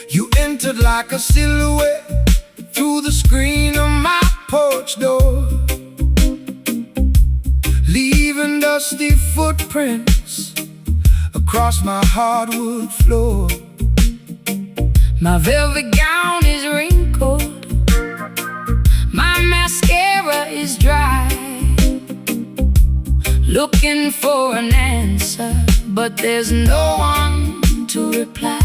You entered like a silhouette through the screen of my porch door, leaving dusty footprints across my hardwood floor. My velvet gown is wrinkled, my mascara is dry, looking for an answer, but there's no one to reply.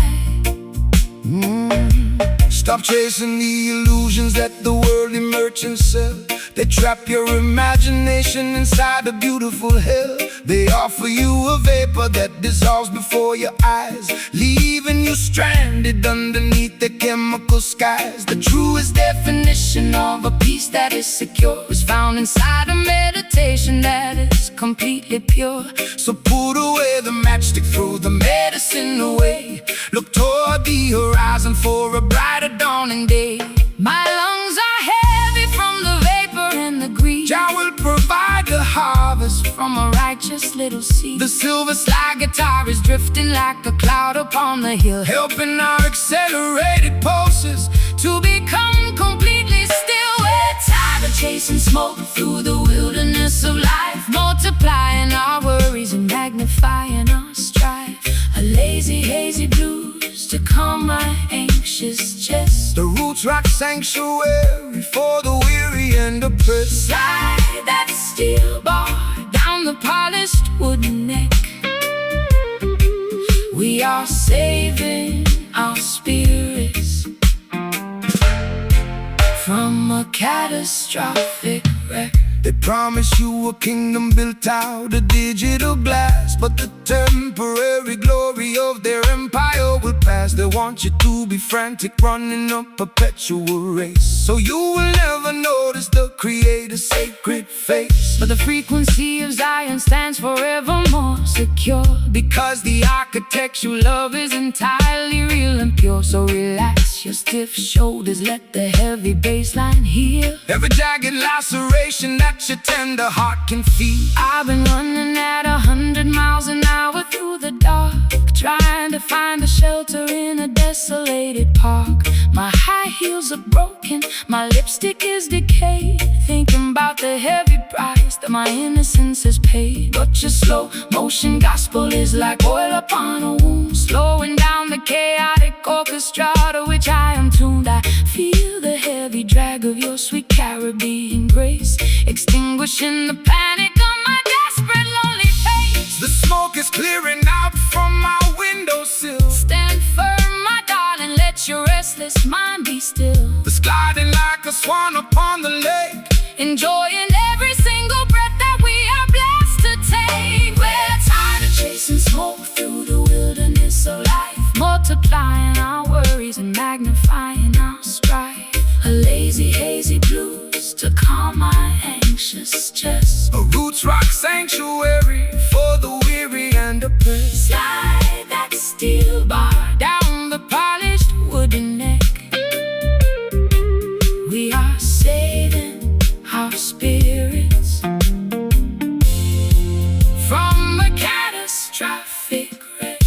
Stop chasing the illusions that the worldly merchants sell. They trap your imagination inside a beautiful hell. They offer you a vapor that dissolves before your eyes, leaving you stranded underneath the chemical skies. The truest definition of a peace that is secure is found inside a meditation that is completely pure. So put away the matchstick, throw the medicine away. Look toward the horizon for a brighter dawning day. My lungs are heavy from the vapor and the greed. Jah will provide the harvest from a righteous little seed. The silver slide guitar is drifting like a cloud upon the hill, helping our accelerated pulses to become completely still. We're tired of chasing smoke through the wilderness of life, multiplying our worries and magnifying our strife. A lazy, hazy blues to calm my anxious chest. The roots rock sanctuary for the weary and oppressed. Slide that steel bar down the polished wooden neck. We are saving our spirits from a catastrophic wreck. They promise you a kingdom built out of digital glass, but the temporary glory of their empire will pass. They want you to be frantic, running a perpetual race, so you will never notice the Creator's sacred face. But the frequency of Zion stands forevermore secure, because the architect you love is entirely real and pure. So relax your stiff shoulders, let the heavy bass line heal every jagged laceration that your tender heart can feel. I've been running at 100 miles an hour through the dark, trying to find a shelter in a desolated park. My high heels are broken, my lipstick is decayed, thinking about the heavy price that my innocence has paid. But your slow motion gospel is like oil upon a wound, slowing down the chaotic orchestra to which I am tuned. I feel the heavy drag of your sweet Caribbean grace, extinguishing the panic on my desperate lonely face. The smoke is clearing out from my windowsill. Stand firm, my darling, let your restless mind be still. The gliding like a swan upon the lake, enjoying every single breath that we are blessed to take. We're tired of chasing smoke through the wilderness of life, multiplying our worries and magnifying our strife. A lazy, hazy blues to calm my anxious chest. A roots rock sanctuary for the weary and oppressed. Slide that steel bar down the polished wooden neck. We are saving our spirits from a catastrophic wreck.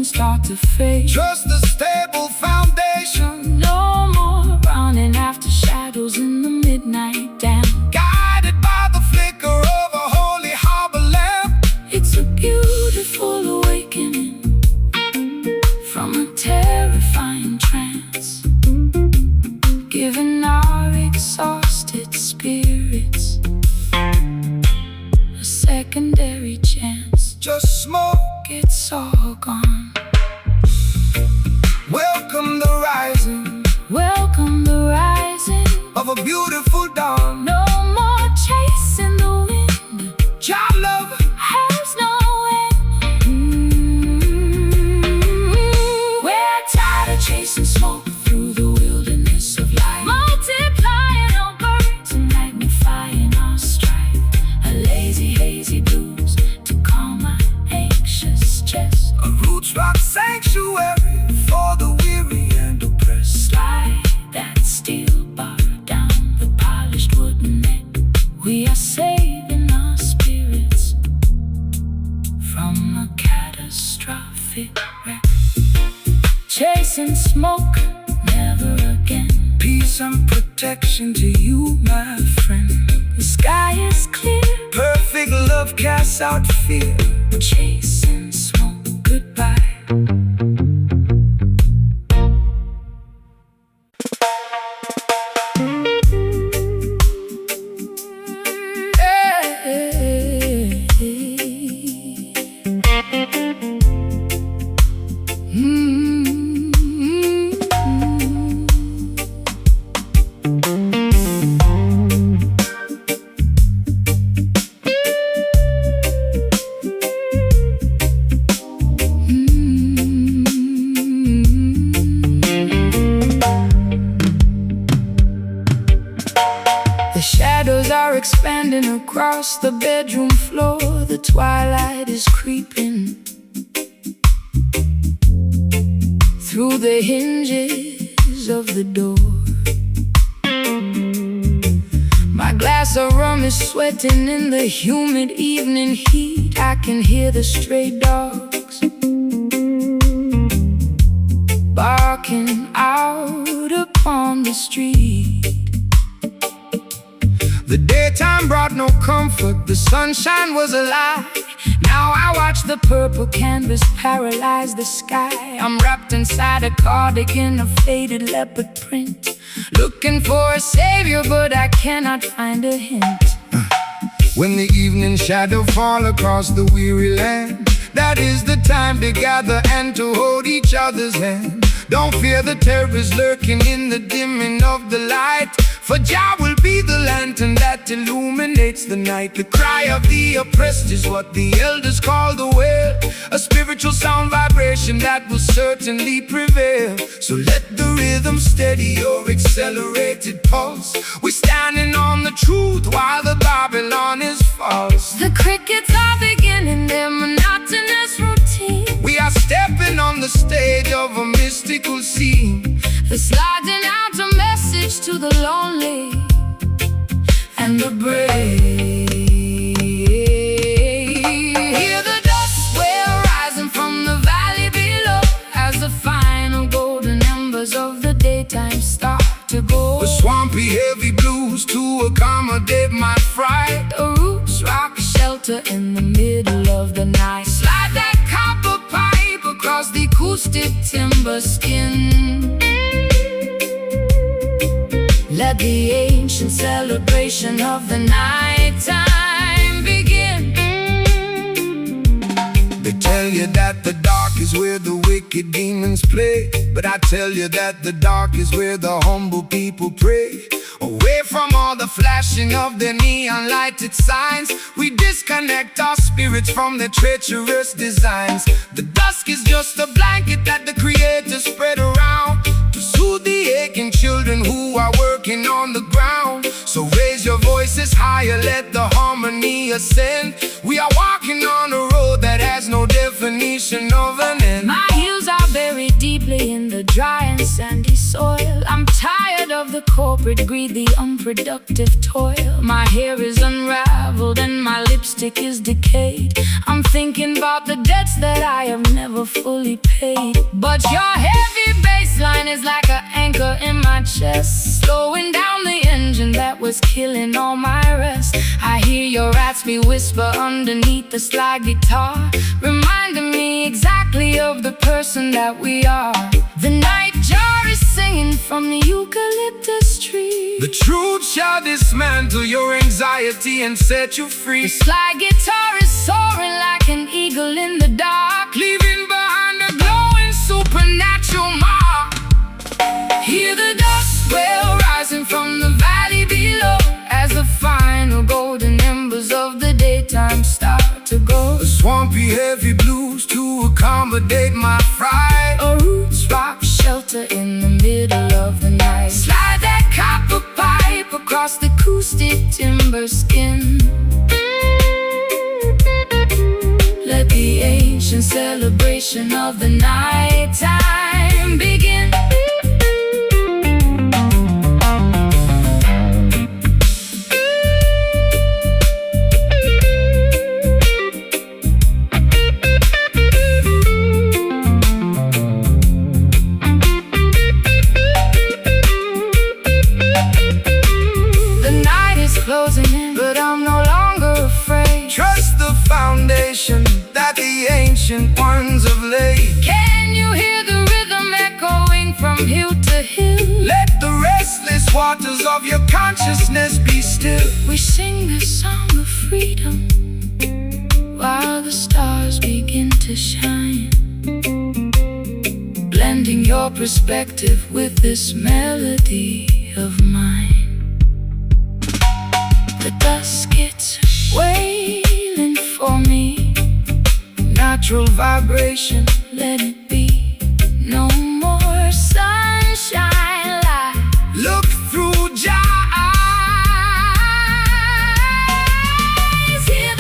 Start to fade. Trust the stable foundation. No more running after shadows in the midnight damp. Guided by the flicker of a holy harbor lamp. It's a beautiful awakening from a terrifying trance, giving our exhausted spirits a secondary chance. Just smoke, it's all gone. Welcome the rising, welcome the rising of a beautiful dawn. No more chasing the wind, Jah love has no end. We're tired of chasing smoke through the wilderness of life, multiplying our burdens and magnifying our strife. A lazy, hazy blues to calm my anxious chest. A roots rock sanctuary for the weary and oppressed. Slide that steel bar down the polished wooden neck. We are saving our spirits from a catastrophic wreck. Chasing smoke, never again. Peace and protection to you, my friend. The sky is clear, perfect love casts out fear. Chasing smoke, goodbye. bedroom floor, the twilight is creeping through the hinges of the door. My glass of rum is sweating in the humid evening heat. I can hear the stray dogs barking out upon the street. The daytime brought no comfort, the sunshine was a lie. Now I watch the purple canvas paralyze the sky. I'm wrapped inside a cardigan of faded leopard print, looking for a savior, but I cannot find a hint. When the evening shadow fall across the weary land, that is the time to gather and to hold each other's hand. Don't fear the terrors lurking in the dimming of the light, for Jah will be the lantern that illuminates the night. The cry of the oppressed is what the elders call the wail, a spiritual sound vibration that will certainly prevail. So let the rhythm steady your accelerated pulse. We're standing on the truth while the Babylon is false. The crickets are beginning their monotonous routine. We are stepping on the stage of a mystical scene. They're sliding out a message to the lonely and the brave. Hear the dust wail rising from the valley below as the final golden embers of the daytime start to go. The swampy heavy blues to accommodate my fright. The roots rock shelter in the middle of the night. Slide that copper pipe across the acoustic timber skin. Let the ancient celebration of the nighttime begin. They tell you that the dark is where the wicked demons play, but I tell you that the dark is where the humble people pray. Away from all the flashing of their neon lighted signs, we disconnect our spirits from their treacherous designs. The dusk is just a blanket that the Creator spread around to soothe the aching children who are working on the ground. So raise your voices higher, let the harmony ascend. We are walking on a road that has no definition of an end. My heels are buried deeply in the dry and sandy soil. I'm tired of the corporate greed, the unproductive toil. My hair is unraveled and my lipstick is decayed. I'm thinking about the debts that I have never fully paid. But your heavy bassline is like an anchor in my chest, slowing down the engine that was killing all my rest. I hear your raspy whisper underneath the slide guitar, reminding me exactly of the person that we are. The night jar is singing from the eucalyptus tree. The truth shall dismantle your anxiety and set you free. The slide guitar is soaring like an eagle in the dark, Leaving behind a glowing supernatural mark. hear the dust wail rising from the valley below as the final golden embers of the daytime start to go. The swampy heavy blues to accommodate my fright. A roots rock shelter in the middle of the night. Slide that copper pipe across the acoustic timber skin. Let the ancient celebration of the nighttime begin. Closing in, but I'm no longer afraid. Trust the foundation that the ancient ones have laid. Can you hear the rhythm echoing from hill to hill? Let the restless waters of your consciousness be still. We sing this song of freedom while the stars begin to shine, blending your perspective with this melody of mine. The dusk gets wailing for me, natural vibration, let it be. No more sunshine light. Look through Jah eyes. Hear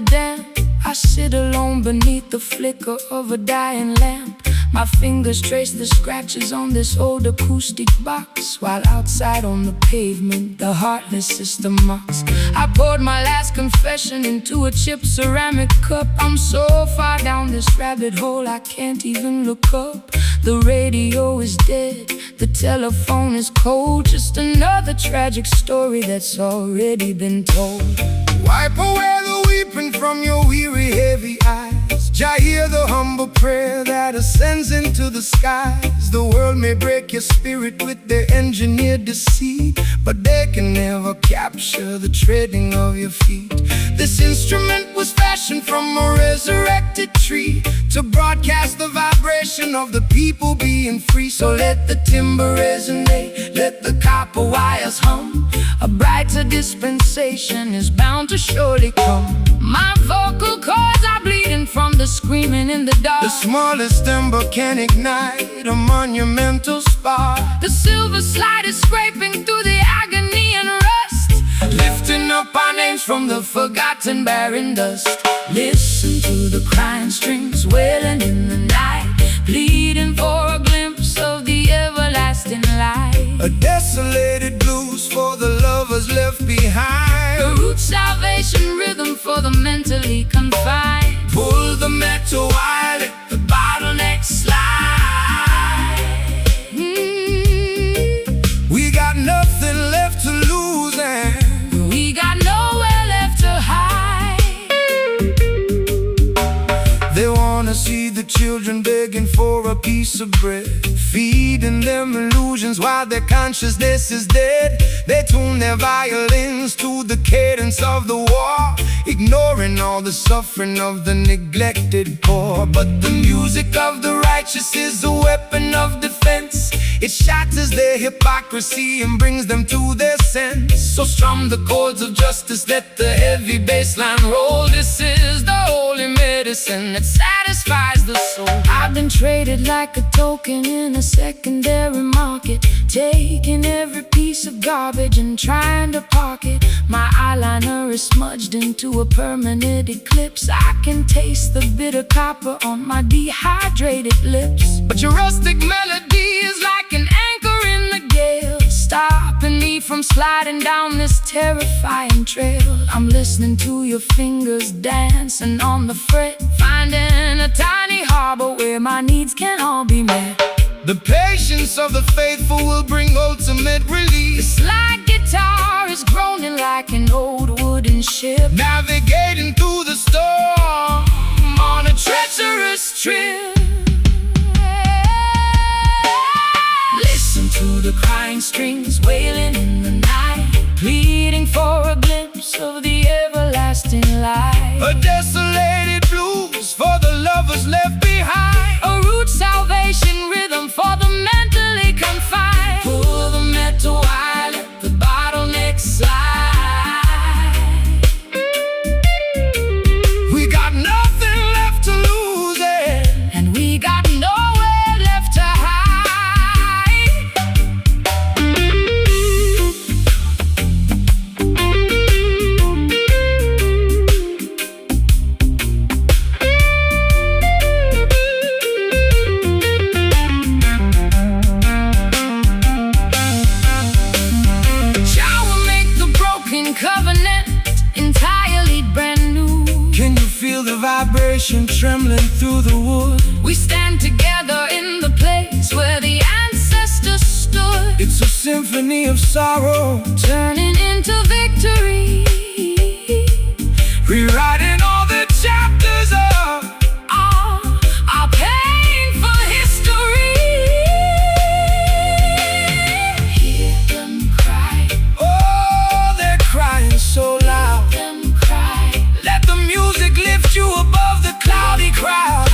the damp, I sit alone beneath the flicker of a dying lamp. My fingers trace the scratches on this old acoustic box, while outside on the pavement the heartless system mocks. I poured my last confession into a chipped ceramic cup. I'm so far down this rabbit hole I can't even look up. The radio is dead, the telephone is cold. Just another tragic story that's already been told. Wipe away the weeping from your weary, heavy eyes. Jah hear the humble prayer that ascends into the skies. The world may break your spirit with their engineered deceit, but they can never capture the treading of your feet. This instrument was fashioned from a resurrected tree to broadcast the vibration of the people being free. So let the timber resonate, let the copper wires hum. A brighter dispensation is bound to surely come. My vocal cords are bleeding from the screaming in the dark. The smallest ember can ignite a monumental spark. The silver slide is scraping through the agony and rust, lifting up our names from the forgotten barren dust. Listen to the crying strings wailing in the night, pleading for a glimpse of the everlasting light. A desolated blues for the lovers left behind. A root salvation rhythm for the mentally confined. Pull the metal wire, let the bottleneck slide. We got nothing left to lose and we got nowhere left to hide. They wanna see the children begging for a piece of bread, feeding them illusions while their consciousness is dead. They tune their violins to the cadence of the war, ignoring all the suffering of the neglected poor. But the music of the righteous is a weapon of defense. It shatters their hypocrisy and brings them to their sense. So strum the chords of justice, let the heavy bass line roll. This is the holy medicine that satisfies the soul. I've been traded like a token in a secondary market, taking every piece of garbage and trying to park it. My eyeliner is smudged into a permanent eclipse. I can taste the bitter copper on my dehydrated lips. But your rustic melody is like an anchor in the gale, stopping me from sliding down this terrifying trail. I'm listening to your fingers dancing on the fret, finding a tiny harbor where my needs can all be met. The patience of the faithful will bring ultimate relief. This light guitar is groaning like an old wooden ship, navigating through the storm on a treacherous trip. Listen to the crying strings wailing in the night, pleading for a glimpse of the everlasting light. A desolated blues for the lovers left behind. A root salvation rhythm for the mentally confined. Pull the metal wire, let the bottleneck slide. We got nothing left to lose and we got nowhere left to hide. Covenant entirely brand new. Can you feel the vibration trembling through the wood? We stand together in the place where the ancestors stood. It's a symphony of sorrow turning into victory, rewriting all the chapters of our painful history. Hear them cry. Oh, they're crying so loud. Hear them cry. Let the music lift you above the cloudy crowd.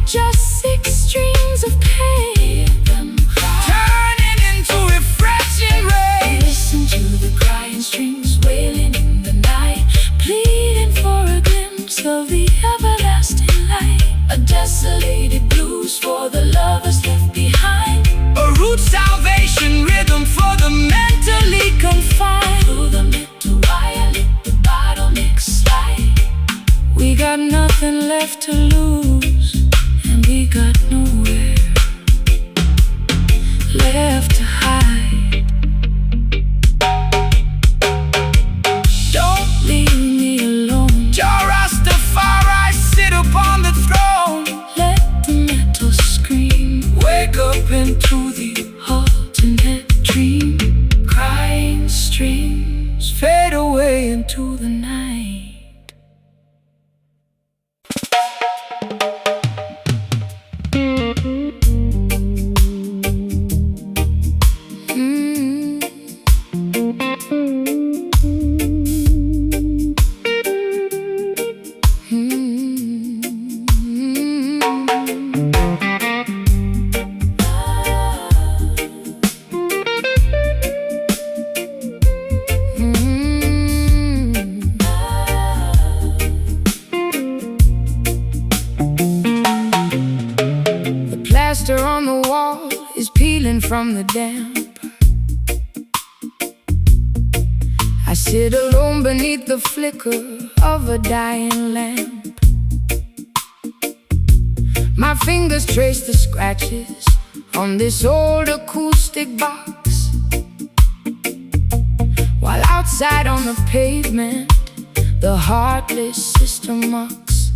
Just 6 strings of pain. Hear them cry. Turning into refreshing rain. Listen to the crying strings wailing in the night, pleading for a glimpse of the everlasting light. A desolated blues for the lovers left behind. A root salvation rhythm for the mentally confined. Through the metal wire, let the bottleneck slide. got nothing left to lose, and we got nowhere left to hide. Don't leave me alone. Jah Rastafari sit upon the throne. Let the metal scream. Wake up Into the alternate dream. Crying streams fade away into the night. Plaster on the wall is peeling from the damp. I sit alone beneath the flicker of a dying lamp. My fingers trace the scratches on this old acoustic box, while outside on the pavement the heartless sister mocks.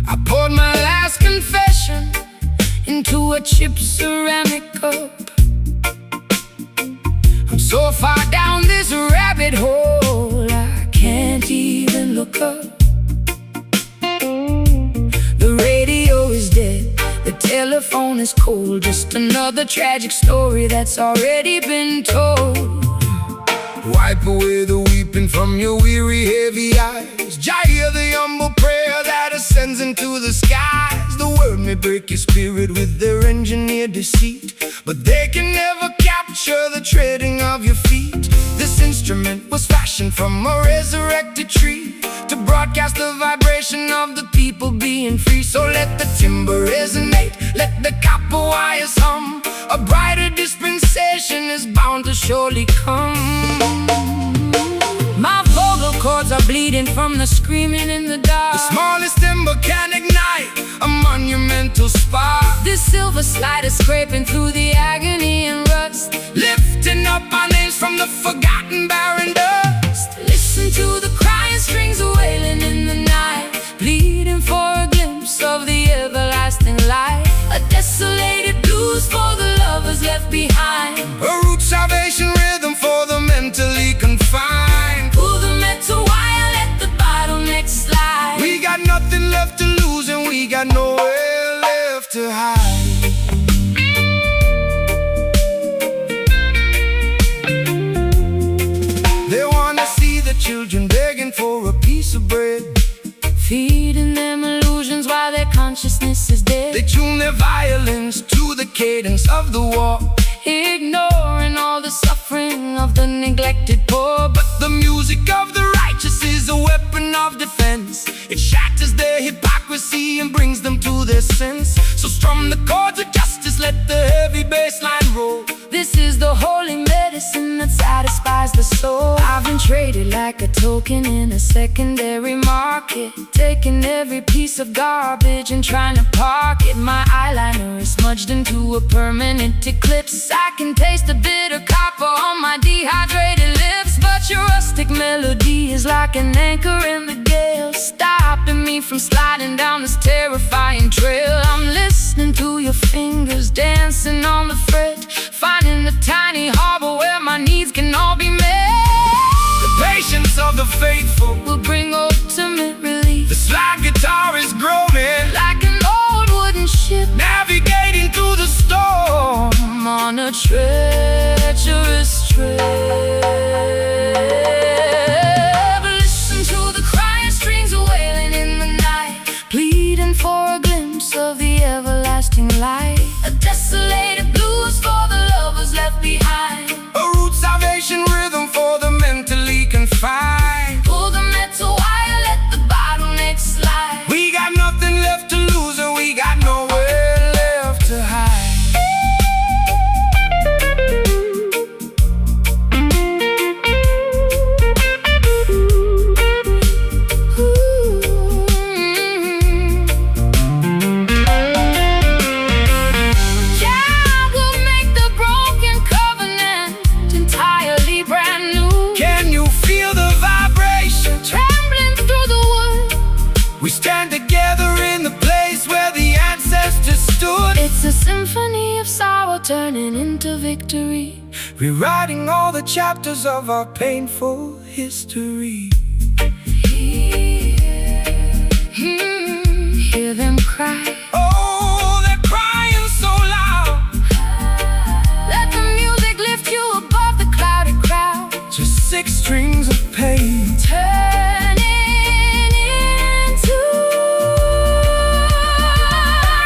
I poured my last confession into a chipped ceramic cup. I'm so far down this rabbit hole I can't even look up. The radio is dead, the telephone is cold. Just another tragic story that's already been told. Wipe away the weeping from your weary, heavy eyes. Jah hear the humble prayer that ascends into the skies. The word may break your spirit with their engineered deceit, but they can never capture the treading of your feet. This instrument was fashioned from a resurrected tree to broadcast the vibration of the people being free. So let the timbre resonate, let the copper wires hum. A brighter dispensation is bound to surely come. My vocal cords are bleeding from the screaming in the dark. The smallest ember can ignite a monumental spark. This silver slide is scraping through the agony and rust, lifting up our names from the forgotten barren dust. Listen to the crying strings wailing in the night, pleading for a glimpse of the everlasting light. A desolated blues for the lovers left behind. A root salvation rhythm for the mentally confined. Pull the metal wire, let the bottleneck slide. We got nothing left to lose and we got nowhere left to hide. They wanna see the children begging for a piece of bread, feeding them illusions while their consciousness is dead. They tune their violins to the cadence of the war, ignoring all the suffering of the neglected poor. But the music of the righteous is a weapon of defense. It shatters their hypocrisy and brings them to their sense. So strum the chords of justice, let the heavy bass line roll. This is the holy medicine that satisfies the soul. I've been traded like a token in a secondary market, taking every piece of garbage and trying to park it. My eyeliner is smudged into a permanent eclipse. I can taste the bitter copper on my dehydrated lips, but your rustic melody is like an anchor in the gale, stopping me from sliding down this terrifying trail. I'm listening to your fingers dancing on the fret, finding the tiny harbor where my needs can all be met. The patience of the faithful will bring ultimate relief. The slide guitar is groaning like an old wooden ship, navigating through the storm on a treacherous trail. Listen to the crying strings wailing in the night, pleading for a glimpse of the everlasting light. A desolated blues for the lovers left behind. A root salvation rhythm for the mentally confined. Pull the metal wire, let the bottleneck slide. We got nothing left to lose and we got nowhere left to hide. It's a symphony of sorrow turning into victory, rewriting all the chapters of our painful history. Hear them cry. Oh, they're crying so loud. Let the music lift you above the crowded crowd. Just 6 strings of pain, Turning into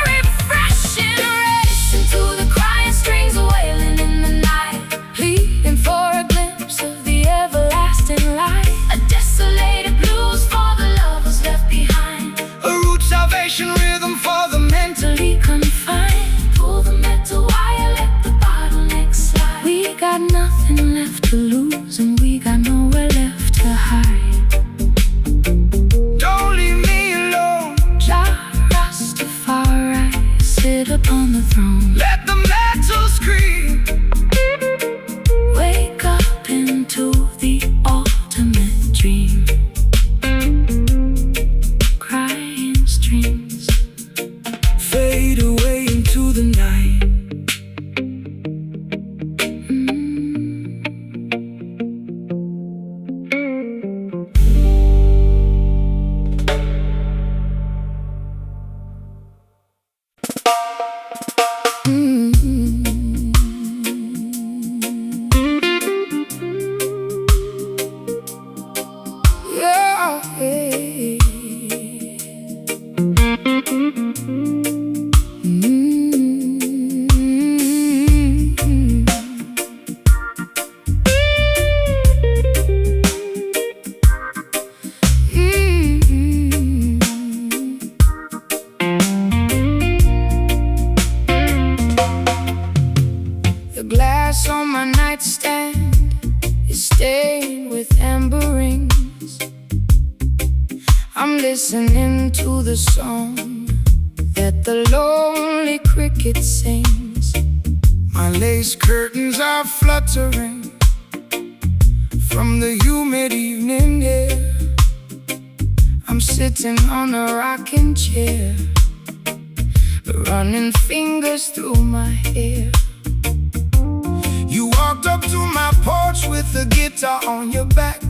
refreshing race, into the crying strings wailing in the night, pleading for a glimpse of the everlasting light. A desolated blues for the lovers left behind, a root salvation rhythm for the mentally confined. Pull the metal wire, let the bottleneck slide. We got nothing left to lose, and we got nowhere left to hide. Don't leave me alone. Jah Rastafari, sit upon the throne. Let the metal scream. Wake up into the ultimate dream. Crying strings Fade away into the night. Yeah, hey. The glass on my nightstand is stained with amber rings. I'm listening to the song that the lonely cricket sings. My lace curtains are fluttering from the humid evening air. I'm sitting on a rocking chair, running fingers through my hair. You walked up to my porch with a guitar on your back,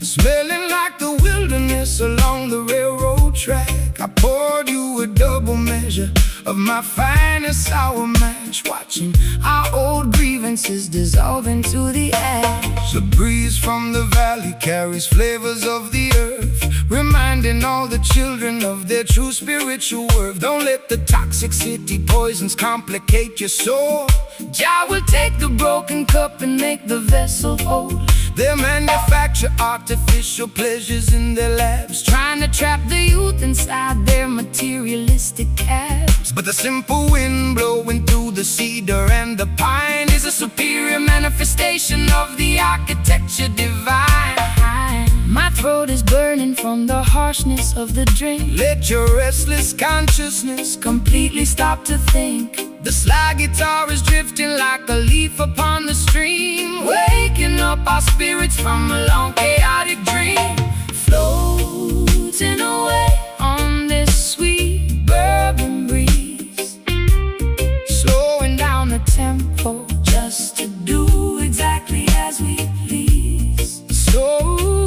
smelling like the wilderness along the railroad track. I poured you a double measure of my finest sour mash, watching our old grievances dissolve into the ash. The breeze from the valley carries flavors of the earth, reminding all the children of their true spiritual worth. Don't let the toxic city poisons complicate your soul. Jah will take the broken cup and make the vessel whole. They manufacture artificial pleasures in their labs, Trying to trap the youth inside their materialistic cabs. but the simple wind blowing through the cedar and the pine is a superior manifestation of the architecture divine. My throat is burning from the harshness of the drink. Let your restless consciousness Completely stop to think. The slide guitar is drifting like a leaf upon the stream, Waking up our spirits from a long chaotic dream. Floating away on this sweet bourbon breeze, slowing down the tempo just to do exactly as we please. so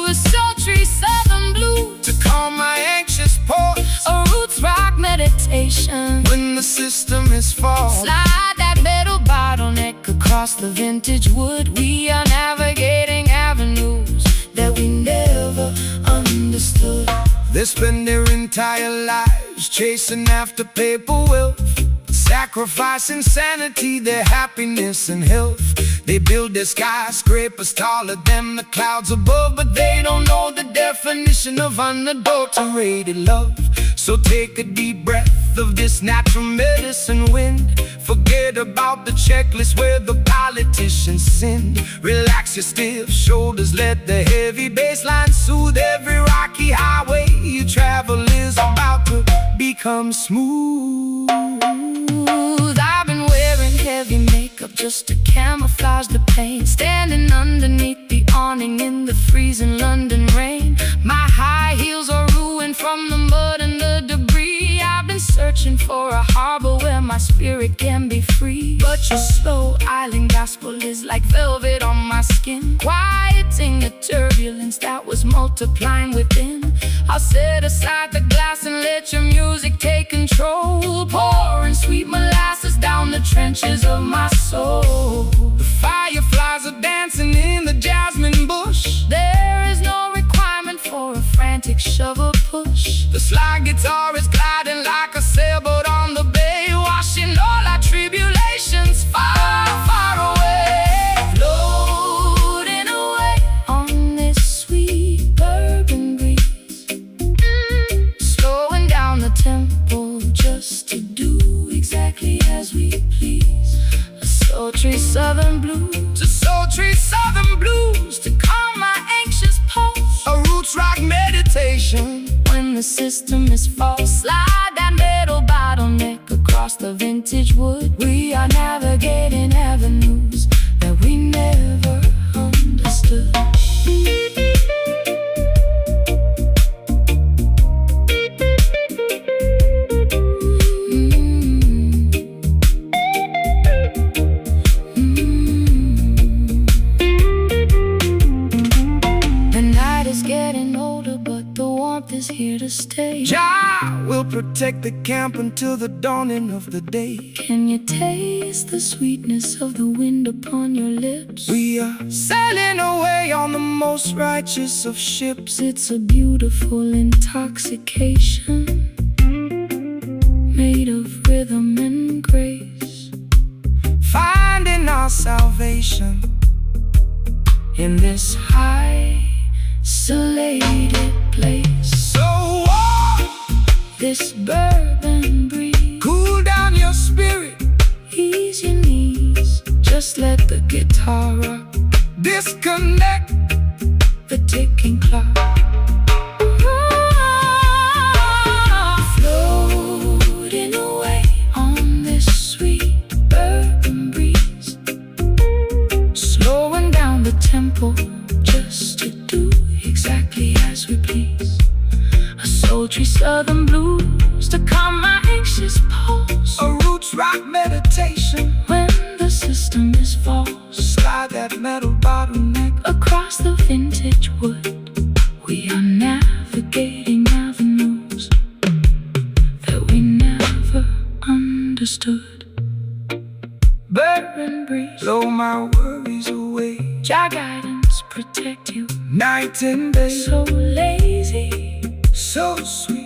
A sultry southern blues, to calm my anxious pulse a roots rock meditation. when the system is false. Slide that metal bottleneck across the vintage wood. We are navigating avenues that we never understood. They spend their entire lives chasing after paper wealth, sacrificing sanity, their happiness and health. They build their skyscrapers taller than the clouds above, but they don't know the definition of unadulterated love. So take a deep breath of this natural medicine wind. Forget about the checklist where the politicians sinned. Relax your stiff shoulders, let the heavy bass line soothe. Every rocky highway you travel is about to become smooth. I've been wearing heavy makeup just to camouflage the pain, standing underneath the awning in the freezing London rain. My high heels are ruined from the mud and the debris. I've been searching searching for a harbor where my spirit can be free. But your slow island gospel is like velvet on my skin, quieting the turbulence that was multiplying within. I'll set aside the glass and let your music take control, pouring sweet molasses down the trenches of my soul. The fireflies are dancing in the jasmine bush. There is no requirement for a frantic shovel push. The slide guitar is gliding like a sailboat on the bay, washing all our tribulations far, far away. Floating away on this sweet bourbon breeze, slowing down the tempo just to do exactly as we please. A sultry southern blues, a sultry southern blues to calm my anxious pulse. A roots rock meditation. When the system is false, slide that metal bottleneck across the vintage wood. We are navigating avenues that we never understood. The night is getting older, but the warmth is here to stay. Jah will protect the camp until the dawning of the day. Can you taste the sweetness of the wind upon your lips? We are sailing away on the most righteous of ships. It's a beautiful intoxication, made of rhythm and grace, Finding our salvation in this isolated place. so warm. This bourbon breeze, Cool down your spirit. ease your knees, just let the guitar rock Disconnect. the ticking clock. Floating away on this sweet bourbon breeze, slowing down the tempo just to do exactly as we please. A sultry southern blues to calm my anxious pulse. A roots rock meditation. When the system is false, Slide that metal bottleneck. across the vintage wood, we are navigating avenues that we never understood. Bourbon breeze, Blow my worries away. Jah guidance protect you. Night and day. So lazy, So sweet.